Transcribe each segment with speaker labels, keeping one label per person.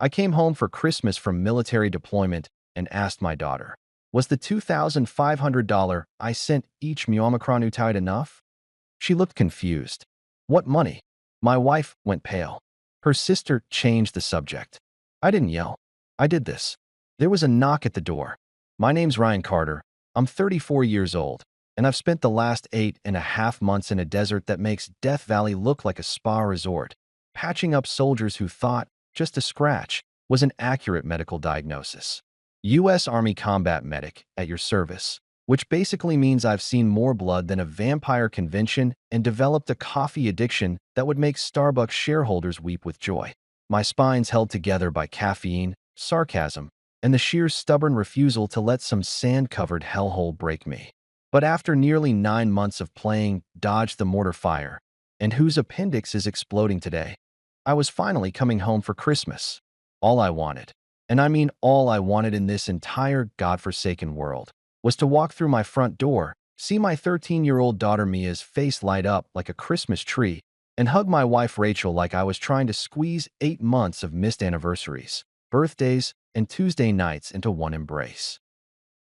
Speaker 1: I came home for Christmas from military deployment and asked my daughter, was the $2,500 I sent each Muamakranutai enough? She looked confused. What money? My wife went pale. Her sister changed the subject. I didn't yell. I did this. There was a knock at the door. My name's Ryan Carter. I'm 34 years old, and I've spent the last 8.5 months in a desert that makes Death Valley look like a spa resort, patching up soldiers who thought just a scratch was an accurate medical diagnosis. U.S. Army combat medic at your service, which basically means I've seen more blood than a vampire convention and developed a coffee addiction that would make Starbucks shareholders weep with joy. My spine's held together by caffeine, sarcasm, and the sheer stubborn refusal to let some sand-covered hellhole break me. But after nearly 9 months of playing Dodge the Mortar Fire, and whose appendix is exploding today, I was finally coming home for Christmas. All I wanted, and I mean all I wanted in this entire godforsaken world, was to walk through my front door, see my 13-year-old daughter Mia's face light up like a Christmas tree, and hug my wife Rachel like I was trying to squeeze 8 months of missed anniversaries, birthdays, and Tuesday nights into one embrace.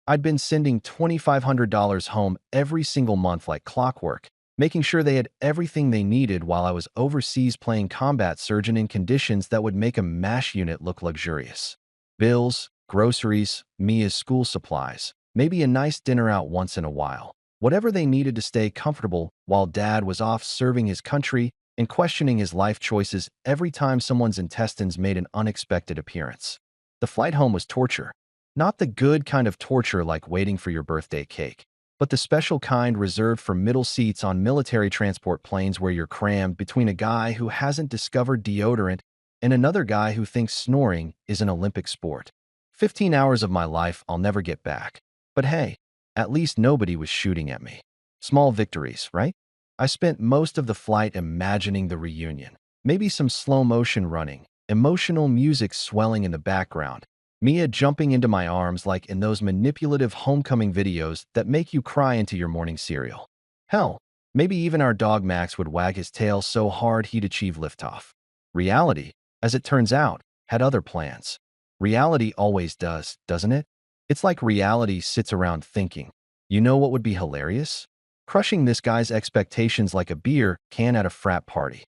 Speaker 1: I'd been sending $2,500 home every single month like clockwork, making sure they had everything they needed while I was overseas playing combat surgeon in conditions that would make a MASH unit look luxurious. Bills, groceries, Mia's school supplies, maybe a nice dinner out once in a while. Whatever they needed to stay comfortable while Dad was off serving his country and questioning his life choices every time someone's intestines made an unexpected appearance. The flight home was torture. Not the good kind of torture like waiting for your birthday cake, but the special kind reserved for middle seats on military transport planes where you're crammed between a guy who hasn't discovered deodorant and another guy who thinks snoring is an Olympic sport. 15 hours of my life I'll never get back. But hey, at least nobody was shooting at me. Small victories, right? I spent most of the flight imagining the reunion. Maybe some slow motion running, emotional music swelling in the background, Mia jumping into my arms like in those manipulative homecoming videos that make you cry into your morning cereal. Hell, maybe even our dog Max would wag his tail so hard he'd achieve liftoff. Reality, as it turns out, had other plans. Reality always does, doesn't it? It's like reality sits around thinking, you know what would be hilarious? Crushing this guy's expectations like a beer can at a frat party.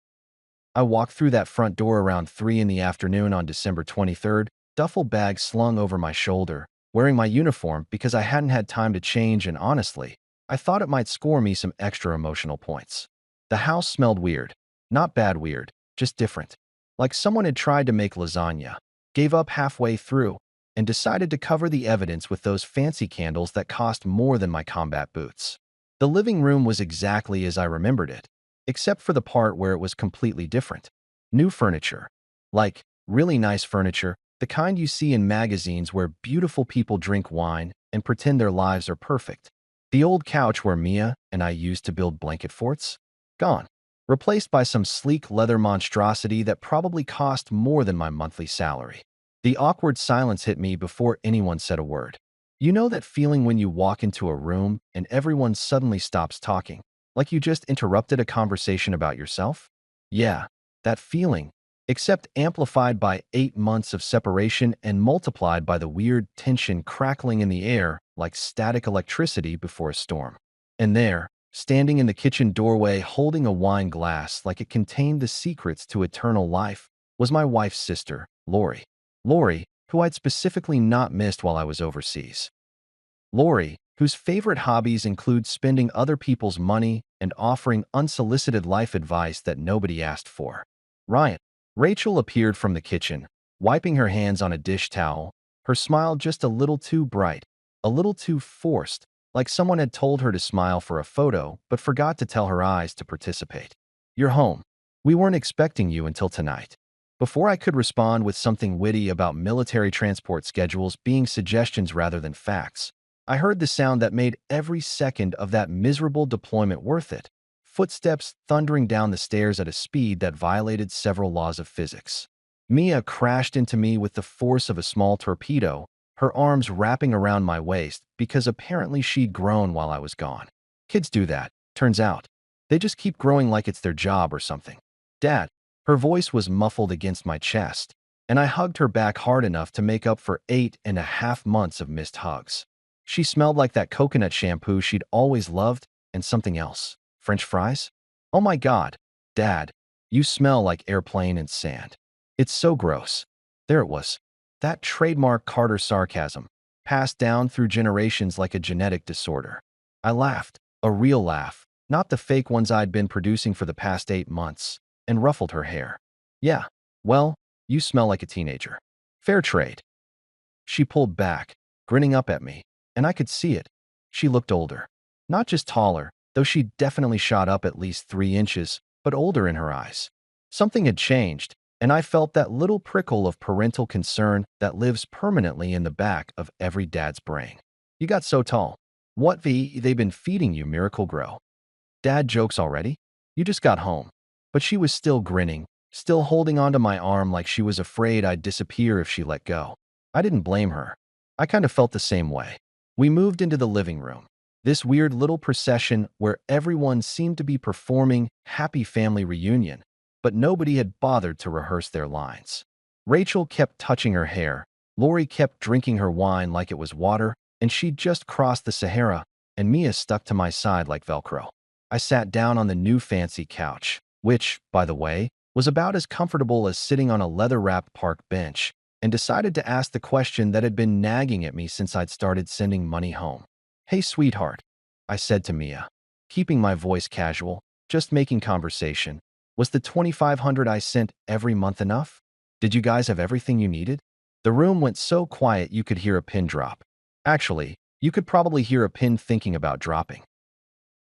Speaker 1: I walked through that front door around 3 in the afternoon on December 23rd, duffel bag slung over my shoulder, wearing my uniform because I hadn't had time to change and honestly, I thought it might score me some extra emotional points. The house smelled weird. Not bad weird, just different. Like someone had tried to make lasagna, gave up halfway through, and decided to cover the evidence with those fancy candles that cost more than my combat boots. The living room was exactly as I remembered it, except for the part where it was completely different. New furniture. Like, really nice furniture, the kind you see in magazines where beautiful people drink wine and pretend their lives are perfect. The old couch where Mia and I used to build blanket forts? Gone. Replaced by some sleek leather monstrosity that probably cost more than my monthly salary. The awkward silence hit me before anyone said a word. You know that feeling when you walk into a room and everyone suddenly stops talking, like you just interrupted a conversation about yourself? Yeah, that feeling, except amplified by 8 months of separation and multiplied by the weird tension crackling in the air like static electricity before a storm. And there, standing in the kitchen doorway holding a wine glass like it contained the secrets to eternal life, was my wife's sister, Lori. Lori, who I'd specifically not missed while I was overseas. Lori, whose favorite hobbies include spending other people's money and offering unsolicited life advice that nobody asked for. Ryan. Rachel appeared from the kitchen, wiping her hands on a dish towel, her smile just a little too bright, a little too forced, like someone had told her to smile for a photo but forgot to tell her eyes to participate. You're home. We weren't expecting you until tonight. Before I could respond with something witty about military transport schedules being suggestions rather than facts, I heard the sound that made every second of that miserable deployment worth it. Footsteps thundering down the stairs at a speed that violated several laws of physics. Mia crashed into me with the force of a small torpedo, her arms wrapping around my waist because apparently she'd grown while I was gone. Kids do that, turns out. They just keep growing like it's their job or something. Dad, her voice was muffled against my chest, and I hugged her back hard enough to make up for 8.5 months of missed hugs. She smelled like that coconut shampoo she'd always loved, and something else. French fries? Oh my God, Dad, you smell like airplane and sand. It's so gross. There it was. That trademark Carter sarcasm, passed down through generations like a genetic disorder. I laughed, a real laugh, not the fake ones I'd been producing for the past 8 months, and ruffled her hair. Yeah, well, you smell like a teenager. Fair trade. She pulled back, grinning up at me, and I could see it. She looked older. Not just taller, though she definitely shot up at least 3 inches, but older in her eyes. Something had changed, and I felt that little prickle of parental concern that lives permanently in the back of every dad's brain. You got so tall. What they been feeding you, Miracle Grow? Dad jokes already? You just got home. But she was still grinning, still holding onto my arm like she was afraid I'd disappear if she let go. I didn't blame her. I kind of felt the same way. We moved into the living room. This weird little procession where everyone seemed to be performing Happy Family Reunion, but nobody had bothered to rehearse their lines. Rachel kept touching her hair, Lori kept drinking her wine like it was water, and she'd just crossed the Sahara, and Mia stuck to my side like Velcro. I sat down on the new fancy couch, which, by the way, was about as comfortable as sitting on a leather-wrapped park bench, and decided to ask the question that had been nagging at me since I'd started sending money home. Hey, sweetheart, I said to Mia, keeping my voice casual, just making conversation. Was the $2,500 I sent every month enough? Did you guys have everything you needed? The room went so quiet you could hear a pin drop. Actually, you could probably hear a pin thinking about dropping.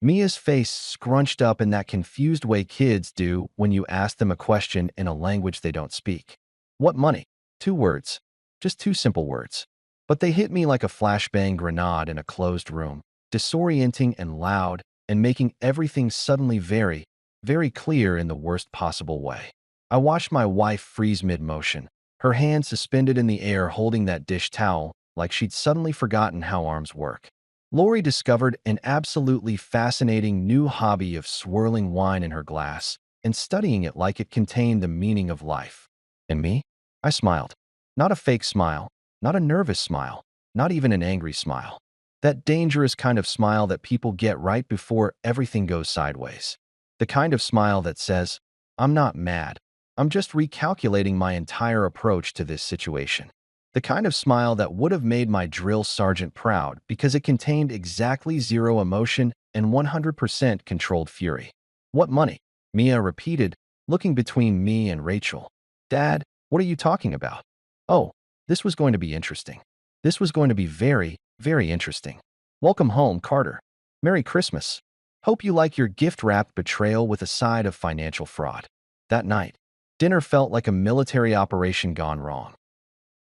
Speaker 1: Mia's face scrunched up in that confused way kids do when you ask them a question in a language they don't speak. What money? 2 words. Just 2 simple words. But they hit me like a flashbang grenade in a closed room, disorienting and loud, and making everything suddenly very, very clear in the worst possible way. I watched my wife freeze mid-motion, her hand suspended in the air holding that dish towel like she'd suddenly forgotten how arms work. Lori discovered an absolutely fascinating new hobby of swirling wine in her glass and studying it like it contained the meaning of life. And me? I smiled. Not a fake smile, not a nervous smile, not even an angry smile. That dangerous kind of smile that people get right before everything goes sideways. The kind of smile that says, I'm not mad. I'm just recalculating my entire approach to this situation. The kind of smile that would have made my drill sergeant proud because it contained exactly 0 emotion and 100% controlled fury. What money? Mia repeated, looking between me and Rachel. Dad, what are you talking about? Oh, this was going to be interesting. This was going to be very, very interesting. Welcome home, Carter. Merry Christmas. Hope you like your gift-wrapped betrayal with a side of financial fraud. That night, dinner felt like a military operation gone wrong.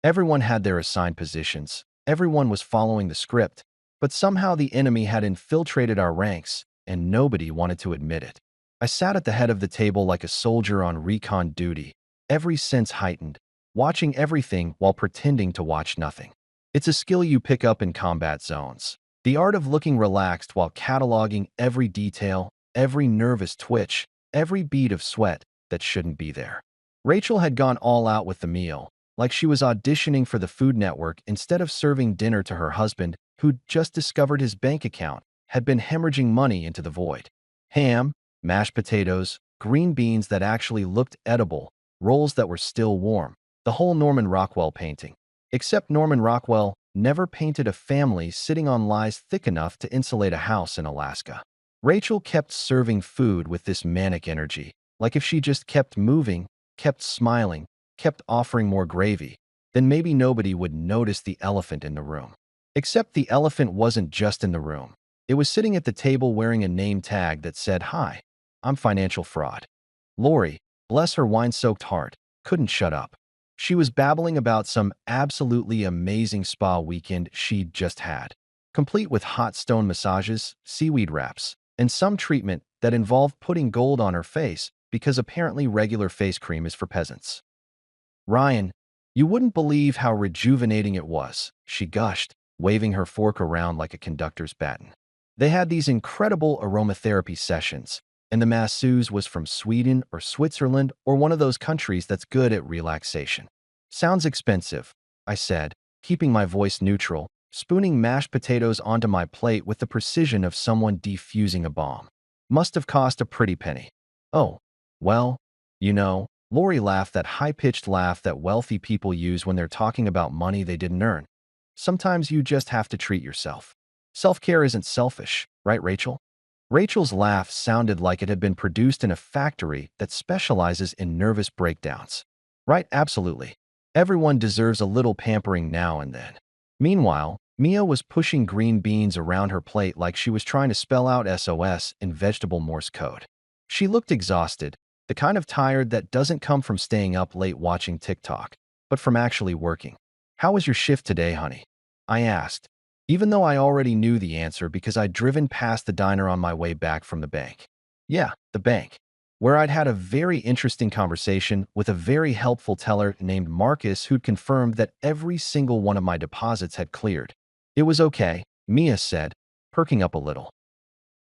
Speaker 1: Everyone had their assigned positions, everyone was following the script, but somehow the enemy had infiltrated our ranks, and nobody wanted to admit it. I sat at the head of the table like a soldier on recon duty, every sense heightened, watching everything while pretending to watch nothing. It's a skill you pick up in combat zones. The art of looking relaxed while cataloging every detail, every nervous twitch, every bead of sweat that shouldn't be there. Rachel had gone all out with the meal, like she was auditioning for the Food Network instead of serving dinner to her husband, who'd just discovered his bank account had been hemorrhaging money into the void. Ham, mashed potatoes, green beans that actually looked edible, rolls that were still warm, the whole Norman Rockwell painting. Except Norman Rockwell never painted a family sitting on lies thick enough to insulate a house in Alaska. Rachel kept serving food with this manic energy, like if she just kept moving, kept smiling, kept offering more gravy, then maybe nobody would notice the elephant in the room. Except the elephant wasn't just in the room. It was sitting at the table wearing a name tag that said, "Hi, I'm Financial Fraud." Lori, bless her wine-soaked heart, couldn't shut up. She was babbling about some absolutely amazing spa weekend she'd just had, complete with hot stone massages, seaweed wraps, and some treatment that involved putting gold on her face because apparently regular face cream is for peasants. Ryan, you wouldn't believe how rejuvenating it was, she gushed, waving her fork around like a conductor's baton. They had these incredible aromatherapy sessions, and the masseuse was from Sweden or Switzerland or one of those countries that's good at relaxation. Sounds expensive, I said, keeping my voice neutral, spooning mashed potatoes onto my plate with the precision of someone defusing a bomb. Must have cost a pretty penny. Oh, well, Lori laughed, that high-pitched laugh that wealthy people use when they're talking about money they didn't earn. Sometimes you just have to treat yourself. Self-care isn't selfish, right, Rachel? Rachel's laugh sounded like it had been produced in a factory that specializes in nervous breakdowns. Right, absolutely. Everyone deserves a little pampering now and then. Meanwhile, Mia was pushing green beans around her plate like she was trying to spell out SOS in vegetable Morse code. She looked exhausted, the kind of tired that doesn't come from staying up late watching TikTok, but from actually working. "How was your shift today, honey?" I asked, even though I already knew the answer because I'd driven past the diner on my way back from the bank. Yeah, the bank, where I'd had a very interesting conversation with a very helpful teller named Marcus who'd confirmed that every single one of my deposits had cleared. "It was okay," Mia said, perking up a little.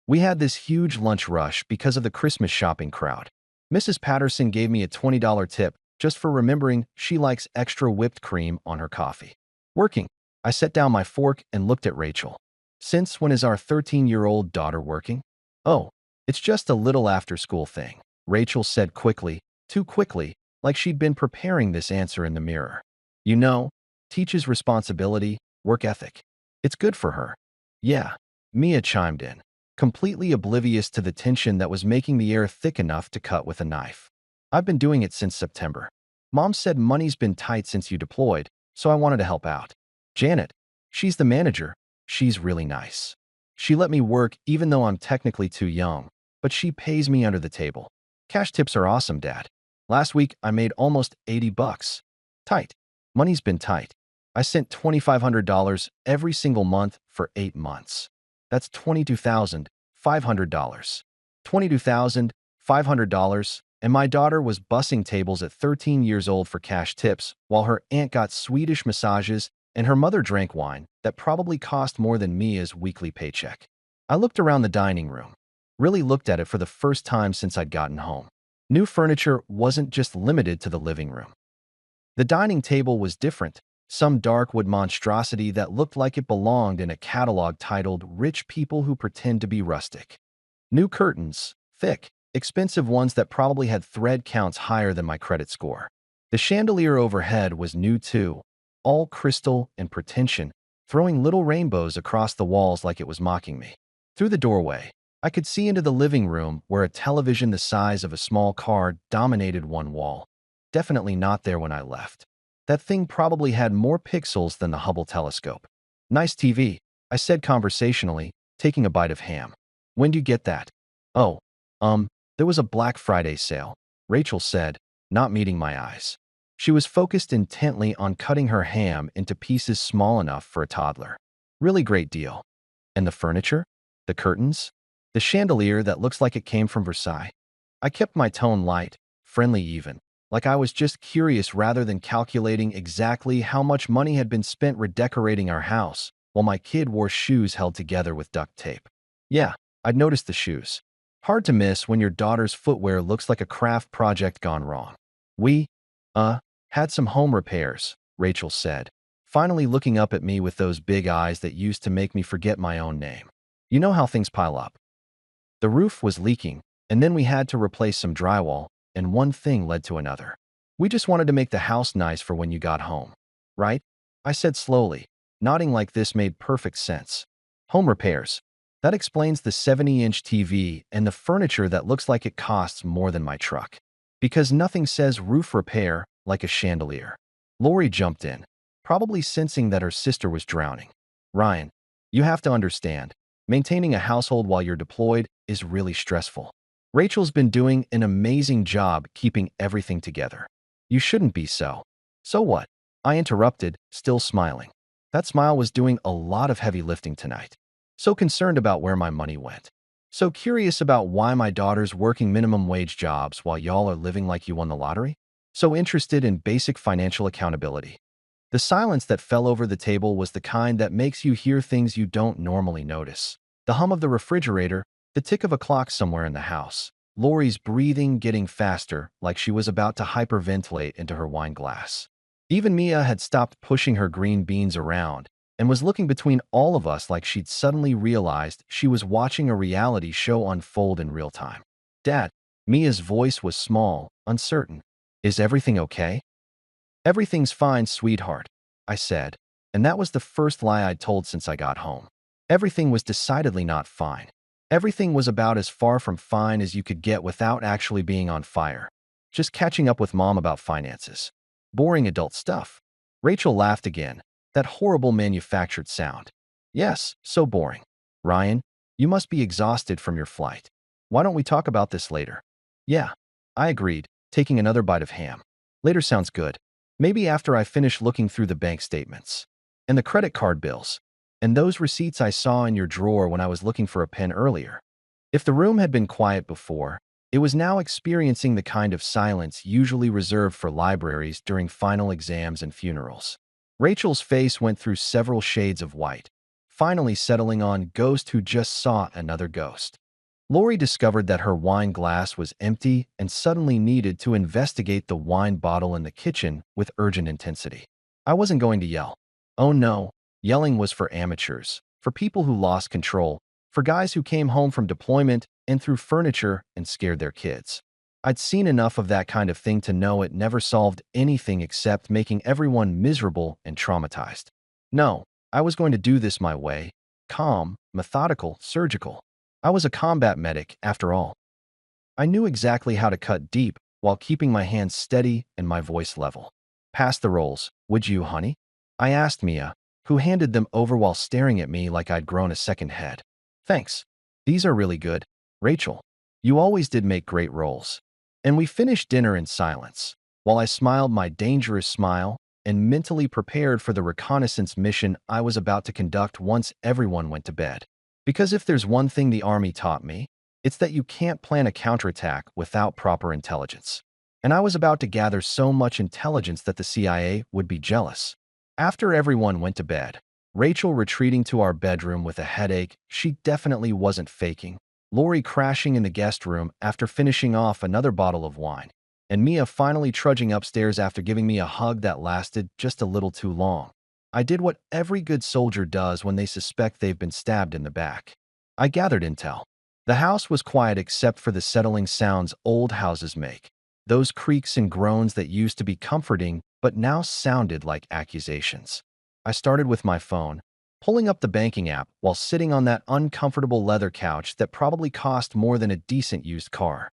Speaker 1: "We had this huge lunch rush because of the Christmas shopping crowd. Mrs. Patterson gave me a $20 tip just for remembering she likes extra whipped cream on her coffee." Working. I set down my fork and looked at Rachel. "Since when is our 13-year-old daughter working?" "Oh, it's just a little after-school thing," Rachel said quickly, too quickly, like she'd been preparing this answer in the mirror. "You know, teaches responsibility, work ethic. It's good for her." "Yeah," Mia chimed in, completely oblivious to the tension that was making the air thick enough to cut with a knife. "I've been doing it since September. Mom said money's been tight since you deployed, so I wanted to help out. Janet, she's the manager. She's really nice. She let me work even though I'm technically too young, but she pays me under the table. Cash tips are awesome, Dad. Last week, I made almost $80. Tight. Money's been tight. I sent $2,500 every single month for 8 months. That's $22,500. $22,500, and my daughter was bussing tables at 13 years old for cash tips, while her aunt got Swedish massages and her mother drank wine that probably cost more than Mia's weekly paycheck." I looked around the dining room, really looked at it for the first time since I'd gotten home. New furniture wasn't just limited to the living room. The dining table was different, some dark wood monstrosity that looked like it belonged in a catalog titled "Rich People Who Pretend to be Rustic." New curtains, thick, expensive ones that probably had thread counts higher than my credit score. The chandelier overhead was new too, all crystal and pretension, throwing little rainbows across the walls like it was mocking me. Through the doorway, I could see into the living room where a television the size of a small car dominated one wall. Definitely not there when I left. That thing probably had more pixels than the Hubble telescope. "Nice TV," I said conversationally, taking a bite of ham. "When'd you get that?" "Oh, there was a Black Friday sale," Rachel said, not meeting my eyes. She was focused intently on cutting her ham into pieces small enough for a toddler. "Really great deal." "And the furniture? The curtains? The chandelier that looks like it came from Versailles?" I kept my tone light, friendly even, like I was just curious rather than calculating exactly how much money had been spent redecorating our house, while my kid wore shoes held together with duct tape. "Yeah, I'd noticed the shoes. Hard to miss when your daughter's footwear looks like a craft project gone wrong. We, had some home repairs," Rachel said, finally looking up at me with those big eyes that used to make me forget my own name. "You know how things pile up. The roof was leaking, and then we had to replace some drywall, and one thing led to another. We just wanted to make the house nice for when you got home. Right?" I said slowly, nodding like this made perfect sense. "Home repairs. That explains the 70-inch TV and the furniture that looks like it costs more than my truck. Because nothing says roof repair like a chandelier." Lori jumped in, probably sensing that her sister was drowning. "Ryan, you have to understand, maintaining a household while you're deployed is really stressful. Rachel's been doing an amazing job keeping everything together. You shouldn't be so." "So what?" I interrupted, still smiling. That smile was doing a lot of heavy lifting tonight. "So concerned about where my money went. So curious about why my daughter's working minimum wage jobs while y'all are living like you won the lottery. So interested in basic financial accountability." The silence that fell over the table was the kind that makes you hear things you don't normally notice. The hum of the refrigerator, the tick of a clock somewhere in the house, Lori's breathing getting faster like she was about to hyperventilate into her wine glass. Even Mia had stopped pushing her green beans around and was looking between all of us like she'd suddenly realized she was watching a reality show unfold in real time. Dad, Mia's voice was small, uncertain. Is everything okay? Everything's fine, sweetheart, I said, and that was the first lie I'd told since I got home. Everything was decidedly not fine. Everything was about as far from fine as you could get without actually being on fire. Just catching up with Mom about finances. Boring adult stuff. Rachel laughed again, that horrible manufactured sound. Yes, so boring. Ryan, you must be exhausted from your flight. Why don't we talk about this later? Yeah, I agreed, taking another bite of ham. Later sounds good. Maybe after I finish looking through the bank statements. And the credit card bills. And those receipts I saw in your drawer when I was looking for a pen earlier. If the room had been quiet before, it was now experiencing the kind of silence usually reserved for libraries during final exams and funerals. Rachel's face went through several shades of white, finally settling on ghost who just saw another ghost. Lori discovered that her wine glass was empty and suddenly needed to investigate the wine bottle in the kitchen with urgent intensity. I wasn't going to yell. Oh no, yelling was for amateurs, for people who lost control, for guys who came home from deployment and threw furniture and scared their kids. I'd seen enough of that kind of thing to know it never solved anything except making everyone miserable and traumatized. No, I was going to do this my way, calm, methodical, surgical. I was a combat medic, after all. I knew exactly how to cut deep while keeping my hands steady and my voice level. Pass the rolls, would you, honey? I asked Mia, who handed them over while staring at me like I'd grown a second head. Thanks. These are really good. Rachel, you always did make great rolls. And we finished dinner in silence, while I smiled my dangerous smile and mentally prepared for the reconnaissance mission I was about to conduct once everyone went to bed. Because if there's one thing the Army taught me, it's that you can't plan a counterattack without proper intelligence. And I was about to gather so much intelligence that the CIA would be jealous. After everyone went to bed, Rachel retreating to our bedroom with a headache she definitely wasn't faking, Lori crashing in the guest room after finishing off another bottle of wine, and Mia finally trudging upstairs after giving me a hug that lasted just a little too long. I did what every good soldier does when they suspect they've been stabbed in the back. I gathered intel. The house was quiet except for the settling sounds old houses make. Those creaks and groans that used to be comforting but now sounded like accusations. I started with my phone, pulling up the banking app while sitting on that uncomfortable leather couch that probably cost more than a decent used car.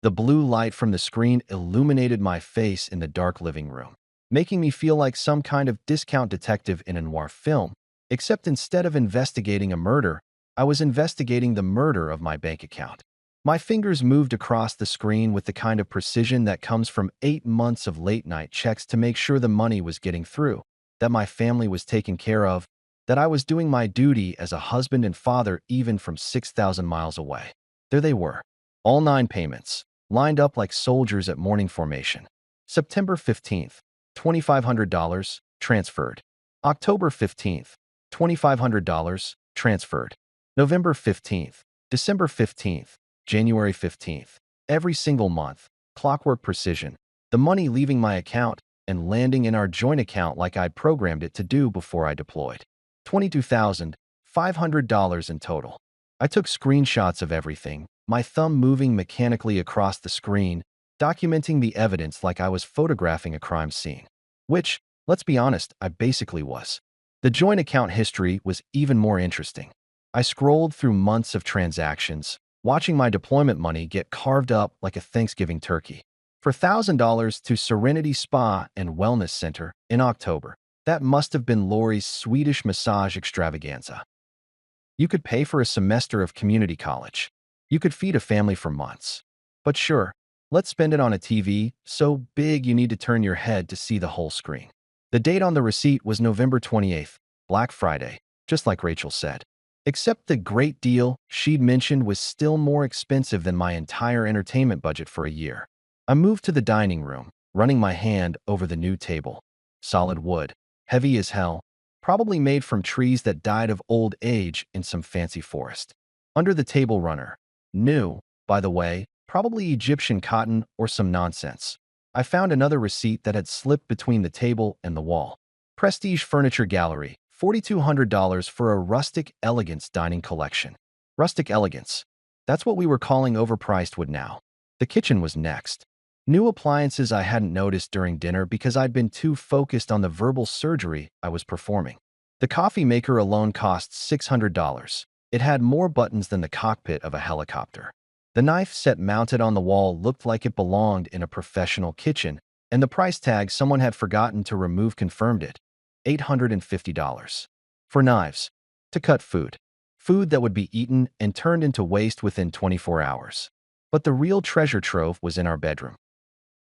Speaker 1: The blue light from the screen illuminated my face in the dark living room, making me feel like some kind of discount detective in a noir film, except instead of investigating a murder, I was investigating the murder of my bank account. My fingers moved across the screen with the kind of precision that comes from 8 months of late-night checks to make sure the money was getting through, that my family was taken care of, that I was doing my duty as a husband and father even from 6,000 miles away. There they were, all 9 payments, lined up like soldiers at morning formation. September 15th, $2,500, transferred. October 15th, $2,500, transferred. November 15th, December 15th, January 15th. Every single month, clockwork precision, the money leaving my account and landing in our joint account like I'd programmed it to do before I deployed. $22,500 in total. I took screenshots of everything, my thumb moving mechanically across the screen, documenting the evidence like I was photographing a crime scene. Which, let's be honest, I basically was. The joint account history was even more interesting. I scrolled through months of transactions, watching my deployment money get carved up like a Thanksgiving turkey. For $1,000 to Serenity Spa and Wellness Center in October. That must have been Lori's Swedish massage extravaganza. You could pay for a semester of community college. You could feed a family for months. But sure, let's spend it on a TV so big you need to turn your head to see the whole screen. The date on the receipt was November 28th, Black Friday, just like Rachel said. Except the great deal she'd mentioned was still more expensive than my entire entertainment budget for a year. I moved to the dining room, running my hand over the new table. Solid wood, heavy as hell, probably made from trees that died of old age in some fancy forest. Under the table runner, new, by the way, probably Egyptian cotton or some nonsense. I found another receipt that had slipped between the table and the wall. Prestige Furniture Gallery, $4,200 for a rustic elegance dining collection. Rustic elegance. That's what we were calling overpriced wood now. The kitchen was next. New appliances I hadn't noticed during dinner because I'd been too focused on the verbal surgery I was performing. The coffee maker alone cost $600. It had more buttons than the cockpit of a helicopter. The knife set mounted on the wall looked like it belonged in a professional kitchen, and the price tag someone had forgotten to remove confirmed it. $850. For knives. To cut food. Food that would be eaten and turned into waste within 24 hours. But the real treasure trove was in our bedroom.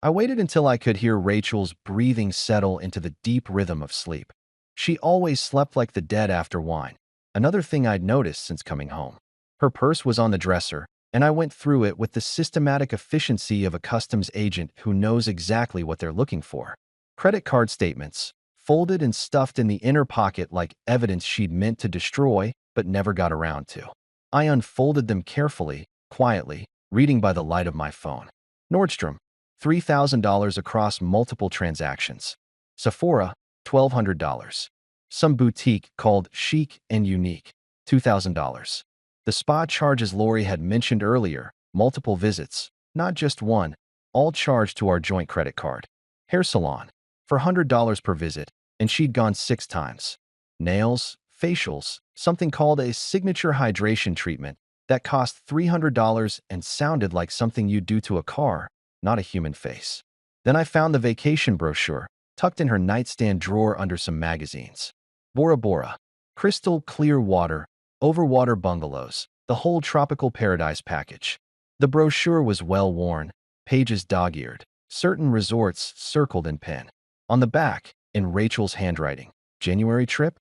Speaker 1: I waited until I could hear Rachel's breathing settle into the deep rhythm of sleep. She always slept like the dead after wine, another thing I'd noticed since coming home. Her purse was on the dresser, and I went through it with the systematic efficiency of a customs agent who knows exactly what they're looking for. Credit card statements, folded and stuffed in the inner pocket like evidence she'd meant to destroy but never got around to. I unfolded them carefully, quietly, reading by the light of my phone. Nordstrom, $3,000 across multiple transactions. Sephora, $1,200. Some boutique called Chic and Unique, $2,000. The spa charges Lori had mentioned earlier, multiple visits, not just one, all charged to our joint credit card. Hair salon, for $100 per visit, and she'd gone 6 times. Nails, facials, something called a signature hydration treatment that cost $300 and sounded like something you'd do to a car, not a human face. Then I found the vacation brochure, tucked in her nightstand drawer under some magazines. Bora Bora, crystal clear water, overwater bungalows, the whole tropical paradise package. The brochure was well-worn, pages dog-eared, certain resorts circled in pen. On the back, in Rachel's handwriting, January trip?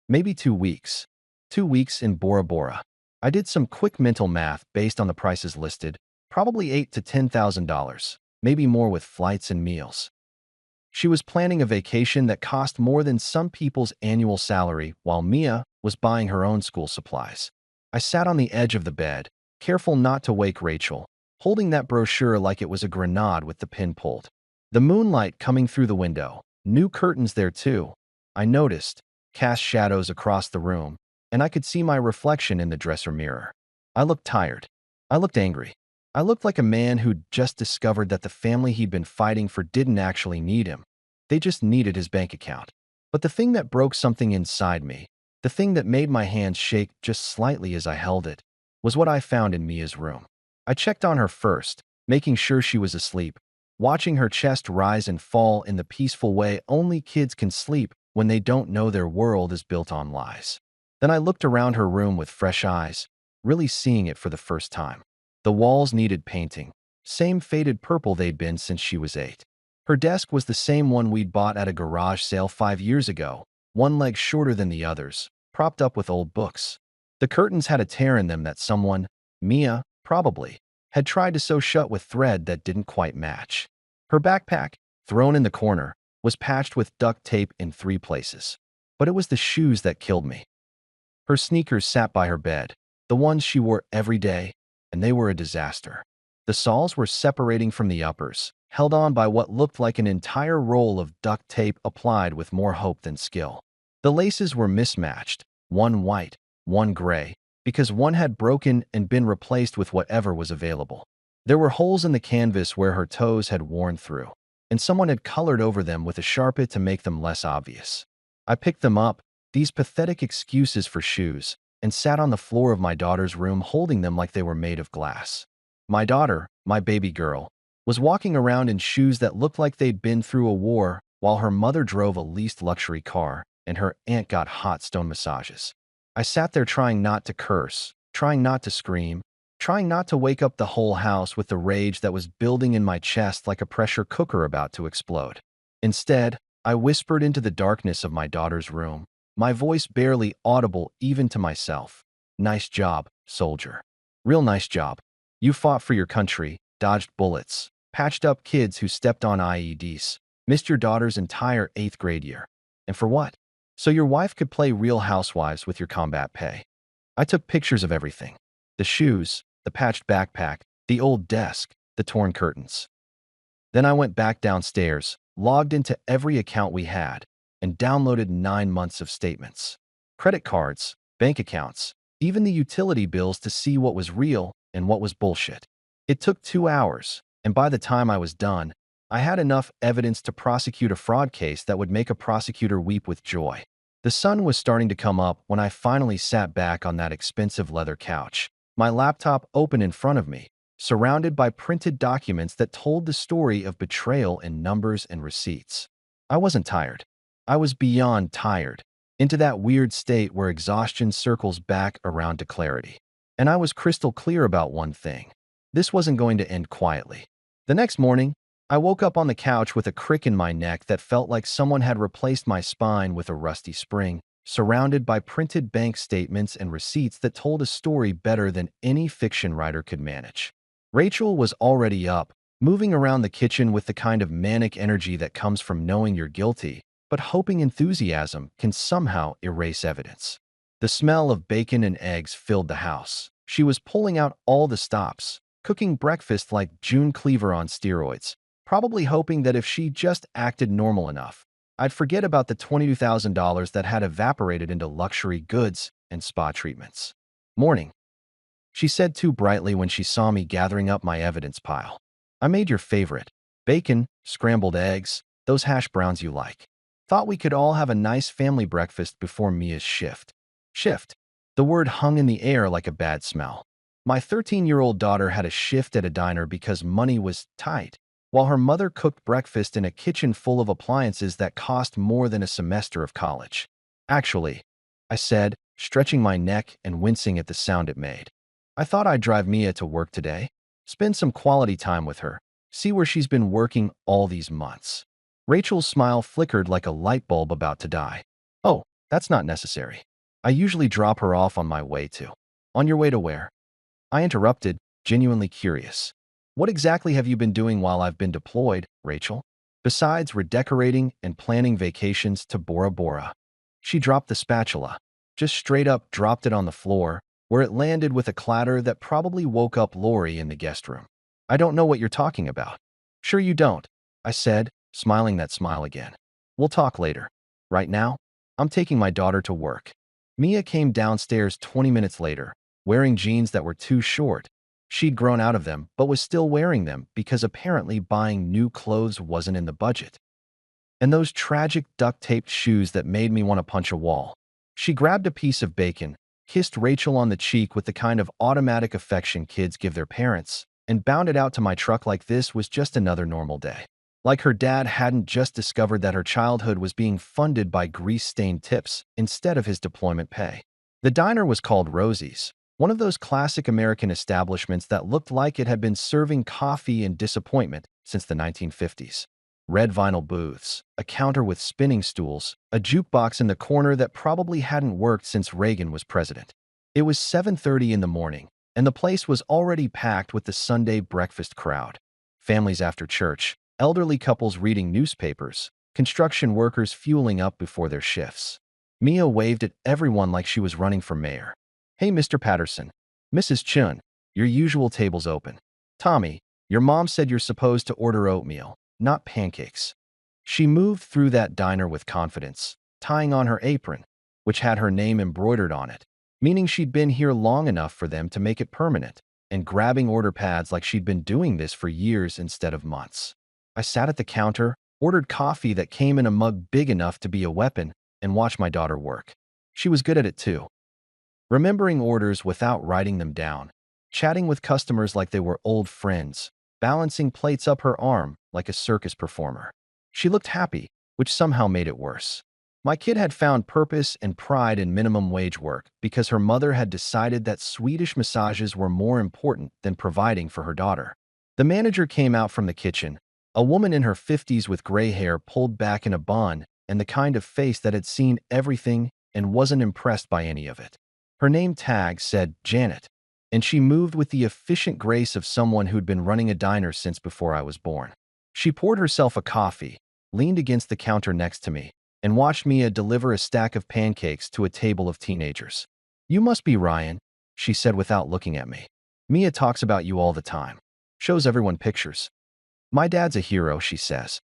Speaker 1: Maybe 2 weeks. 2 weeks in Bora Bora. I did some quick mental math based on the prices listed, probably $8,000 to $10,000, maybe more with flights and meals. She was planning a vacation that cost more than some people's annual salary while Mia was buying her own school supplies. I sat on the edge of the bed, careful not to wake Rachel, holding that brochure like it was a grenade with the pin pulled. The moonlight coming through the window, new curtains there too, I noticed, cast shadows across the room, and I could see my reflection in the dresser mirror. I looked tired. I looked angry. I looked like a man who'd just discovered that the family he'd been fighting for didn't actually need him. They just needed his bank account. But the thing that broke something inside me, the thing that made my hands shake just slightly as I held it, was what I found in Mia's room. I checked on her first, making sure she was asleep, watching her chest rise and fall in the peaceful way only kids can sleep when they don't know their world is built on lies. Then I looked around her room with fresh eyes, really seeing it for the first time. The walls needed painting, same faded purple they'd been since she was 8. Her desk was the same one we'd bought at a garage sale 5 years ago, one leg shorter than the others, propped up with old books. The curtains had a tear in them that someone, Mia, probably, had tried to sew shut with thread that didn't quite match. Her backpack, thrown in the corner, was patched with duct tape in 3 places. But it was the shoes that killed me. Her sneakers sat by her bed, the ones she wore every day, and they were a disaster. The soles were separating from the uppers, held on by what looked like an entire roll of duct tape applied with more hope than skill. The laces were mismatched, one white, one gray, because one had broken and been replaced with whatever was available. There were holes in the canvas where her toes had worn through, and someone had colored over them with a Sharpie to make them less obvious. I picked them up, these pathetic excuses for shoes, and sat on the floor of my daughter's room holding them like they were made of glass. My daughter, my baby girl, was walking around in shoes that looked like they'd been through a war while her mother drove a leased luxury car and her aunt got hot stone massages. I sat there trying not to curse, trying not to scream, trying not to wake up the whole house with the rage that was building in my chest like a pressure cooker about to explode. Instead, I whispered into the darkness of my daughter's room, my voice barely audible even to myself. Nice job, soldier. Real nice job. You fought for your country, dodged bullets, patched up kids who stepped on IEDs, missed your daughter's entire 8th grade year. And for what? So your wife could play Real Housewives with your combat pay. I took pictures of everything. The shoes, the patched backpack, the old desk, the torn curtains. Then I went back downstairs, logged into every account we had, and downloaded 9 months of statements. Credit cards, bank accounts, even the utility bills to see what was real and what was bullshit. It took 2 hours, and by the time I was done, I had enough evidence to prosecute a fraud case that would make a prosecutor weep with joy. The sun was starting to come up when I finally sat back on that expensive leather couch, my laptop open in front of me, surrounded by printed documents that told the story of betrayal in numbers and receipts. I wasn't tired. I was beyond tired, into that weird state where exhaustion circles back around to clarity. And I was crystal clear about one thing. This wasn't going to end quietly. The next morning, I woke up on the couch with a crick in my neck that felt like someone had replaced my spine with a rusty spring, surrounded by printed bank statements and receipts that told a story better than any fiction writer could manage. Rachel was already up, moving around the kitchen with the kind of manic energy that comes from knowing you're guilty, but hoping enthusiasm can somehow erase evidence. The smell of bacon and eggs filled the house. She was pulling out all the stops, cooking breakfast like June Cleaver on steroids, probably hoping that if she just acted normal enough, I'd forget about the $22,000 that had evaporated into luxury goods and spa treatments. "Morning," she said too brightly when she saw me gathering up my evidence pile. "I made your favorite. Bacon, scrambled eggs, those hash browns you like. Thought we could all have a nice family breakfast before Mia's shift." Shift. The word hung in the air like a bad smell. My 13-year-old daughter had a shift at a diner because money was tight, while her mother cooked breakfast in a kitchen full of appliances that cost more than a semester of college. "Actually," I said, stretching my neck and wincing at the sound it made, "I thought I'd drive Mia to work today, spend some quality time with her, see where she's been working all these months." Rachel's smile flickered like a light bulb about to die. "Oh, that's not necessary. I usually drop her off on my way to." "On your way to where?" I interrupted, genuinely curious. "What exactly have you been doing while I've been deployed, Rachel? Besides redecorating and planning vacations to Bora Bora." She dropped the spatula, just straight up dropped it on the floor, where it landed with a clatter that probably woke up Lori in the guest room. "I don't know what you're talking about." "Sure you don't," I said, smiling that smile again. "We'll talk later. Right now, I'm taking my daughter to work." Mia came downstairs 20 minutes later, wearing jeans that were too short. She'd grown out of them, but was still wearing them because apparently buying new clothes wasn't in the budget. And those tragic duct-taped shoes that made me want to punch a wall. She grabbed a piece of bacon, kissed Rachel on the cheek with the kind of automatic affection kids give their parents, and bounded out to my truck like this was just another normal day. Like her dad hadn't just discovered that her childhood was being funded by grease-stained tips instead of his deployment pay. The diner was called Rosie's, one of those classic American establishments that looked like it had been serving coffee and disappointment since the 1950s. Red vinyl booths, a counter with spinning stools, a jukebox in the corner that probably hadn't worked since Reagan was president. It was 7:30 in the morning, and the place was already packed with the Sunday breakfast crowd. Families after church, elderly couples reading newspapers, construction workers fueling up before their shifts. Mia waved at everyone like she was running for mayor. "Hey, Mr. Patterson. Mrs. Chun, your usual table's open. Tommy, your mom said you're supposed to order oatmeal, not pancakes." She moved through that diner with confidence, tying on her apron, which had her name embroidered on it, meaning she'd been here long enough for them to make it permanent, and grabbing order pads like she'd been doing this for years instead of months. I sat at the counter, ordered coffee that came in a mug big enough to be a weapon, and watched my daughter work. She was good at it too. Remembering orders without writing them down, chatting with customers like they were old friends, balancing plates up her arm like a circus performer. She looked happy, which somehow made it worse. My kid had found purpose and pride in minimum wage work because her mother had decided that Swedish massages were more important than providing for her daughter. The manager came out from the kitchen, a woman in her 50s with gray hair pulled back in a bun and the kind of face that had seen everything and wasn't impressed by any of it. Her name tag said Janet, and she moved with the efficient grace of someone who'd been running a diner since before I was born. She poured herself a coffee, leaned against the counter next to me, and watched Mia deliver a stack of pancakes to a table of teenagers. "You must be Ryan," she said without looking at me. "Mia talks about you all the time. Shows everyone pictures." My dad's a hero, she says.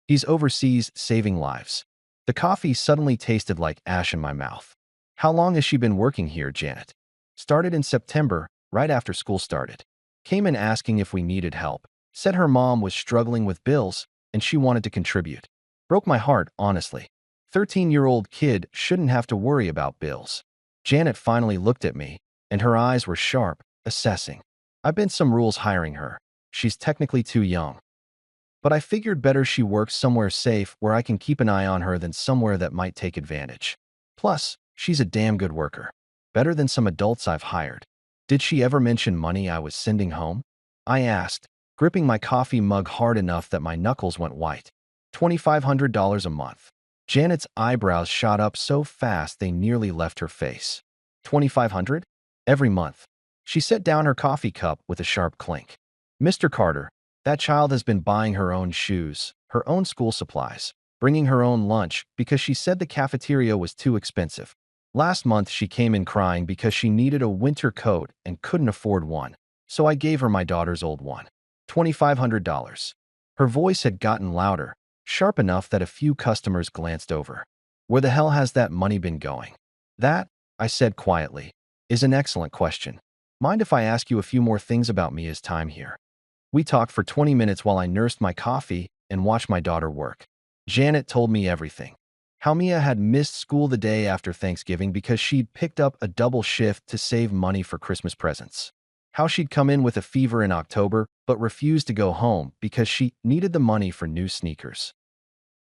Speaker 1: He's overseas saving lives. The coffee suddenly tasted like ash in my mouth. How long has she been working here, Janet? Started in September, right after school started. Came in asking if we needed help. Said her mom was struggling with bills and she wanted to contribute. Broke my heart, honestly. 13-year-old kid shouldn't have to worry about bills. Janet finally looked at me, and her eyes were sharp, assessing. I've been some rules hiring her. She's technically too young. But I figured better she works somewhere safe where I can keep an eye on her than somewhere that might take advantage. Plus, she's a damn good worker. Better than some adults I've hired. Did she ever mention money I was sending home? I asked, gripping my coffee mug hard enough that my knuckles went white. $2,500 a month. Janet's eyebrows shot up so fast they nearly left her face. 2,500? Every month. She set down her coffee cup with a sharp clink. Mr. Carter, that child has been buying her own shoes, her own school supplies, bringing her own lunch because she said the cafeteria was too expensive. Last month she came in crying because she needed a winter coat and couldn't afford one, so I gave her my daughter's old one. $2,500. Her voice had gotten louder, sharp enough that a few customers glanced over. Where the hell has that money been going? That, I said quietly, is an excellent question. Mind if I ask you a few more things about Mia's time here? We talked for 20 minutes while I nursed my coffee and watched my daughter work. Janet told me everything. How Mia had missed school the day after Thanksgiving because she'd picked up a double shift to save money for Christmas presents. How she'd come in with a fever in October but refused to go home because she needed the money for new sneakers.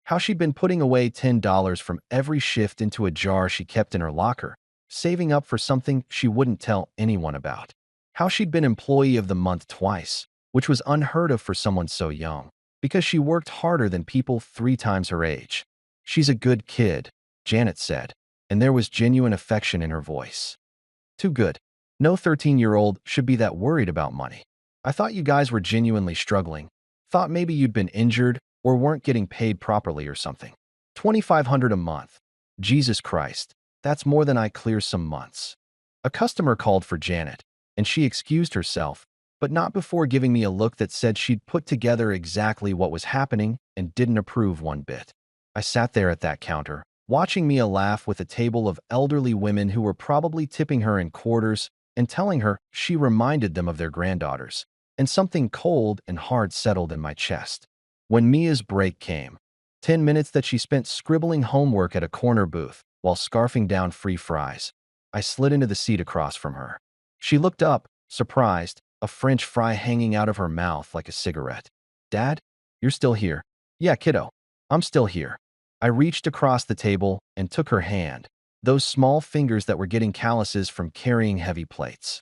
Speaker 1: How she'd been putting away $10 from every shift into a jar she kept in her locker, saving up for something she wouldn't tell anyone about. How she'd been Employee of the Month twice, which was unheard of for someone so young, because she worked harder than people 3 times her age. She's a good kid, Janet said, and there was genuine affection in her voice. Too good. No 13-year-old should be that worried about money. I thought you guys were genuinely struggling. Thought maybe you'd been injured or weren't getting paid properly or something. $2,500 a month. Jesus Christ, that's more than I clear some months. A customer called for Janet, and she excused herself, but not before giving me a look that said she'd put together exactly what was happening and didn't approve one bit. I sat there at that counter, watching Mia laugh with a table of elderly women who were probably tipping her in quarters and telling her she reminded them of their granddaughters, and something cold and hard settled in my chest. When Mia's break came, 10 minutes that she spent scribbling homework at a corner booth while scarfing down free fries, I slid into the seat across from her. She looked up, surprised, a French fry hanging out of her mouth like a cigarette. Dad, you're still here? Yeah, kiddo, I'm still here. I reached across the table and took her hand, those small fingers that were getting calluses from carrying heavy plates.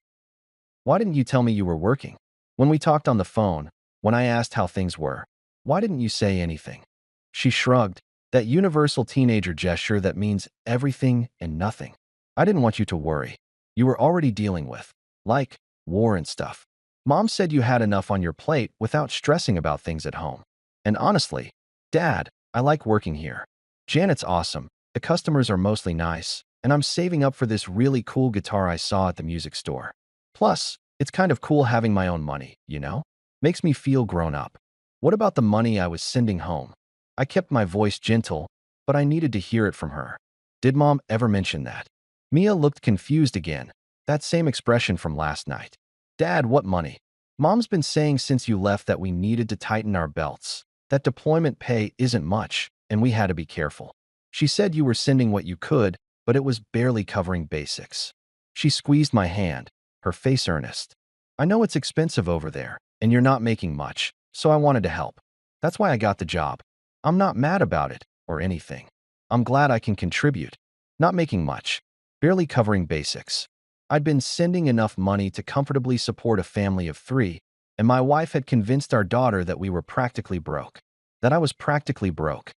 Speaker 1: Why didn't you tell me you were working? When we talked on the phone, when I asked how things were, why didn't you say anything? She shrugged, that universal teenager gesture that means everything and nothing. I didn't want you to worry. You were already dealing with, like, war and stuff. Mom said you had enough on your plate without stressing about things at home. And honestly, Dad, I like working here. Janet's awesome, the customers are mostly nice, and I'm saving up for this really cool guitar I saw at the music store. Plus, it's kind of cool having my own money, you know? Makes me feel grown up. What about the money I was sending home? I kept my voice gentle, but I needed to hear it from her. Did Mom ever mention that? Mia looked confused again, that same expression from last night. Dad, what money? Mom's been saying since you left that we needed to tighten our belts, that deployment pay isn't much, and we had to be careful. She said you were sending what you could, but it was barely covering basics. She squeezed my hand, her face earnest. I know it's expensive over there, and you're not making much, so I wanted to help. That's why I got the job. I'm not mad about it, or anything. I'm glad I can contribute. Not making much, barely covering basics. I'd been sending enough money to comfortably support a family of 3, and my wife had convinced our daughter that we were practically broke. That I was practically broke.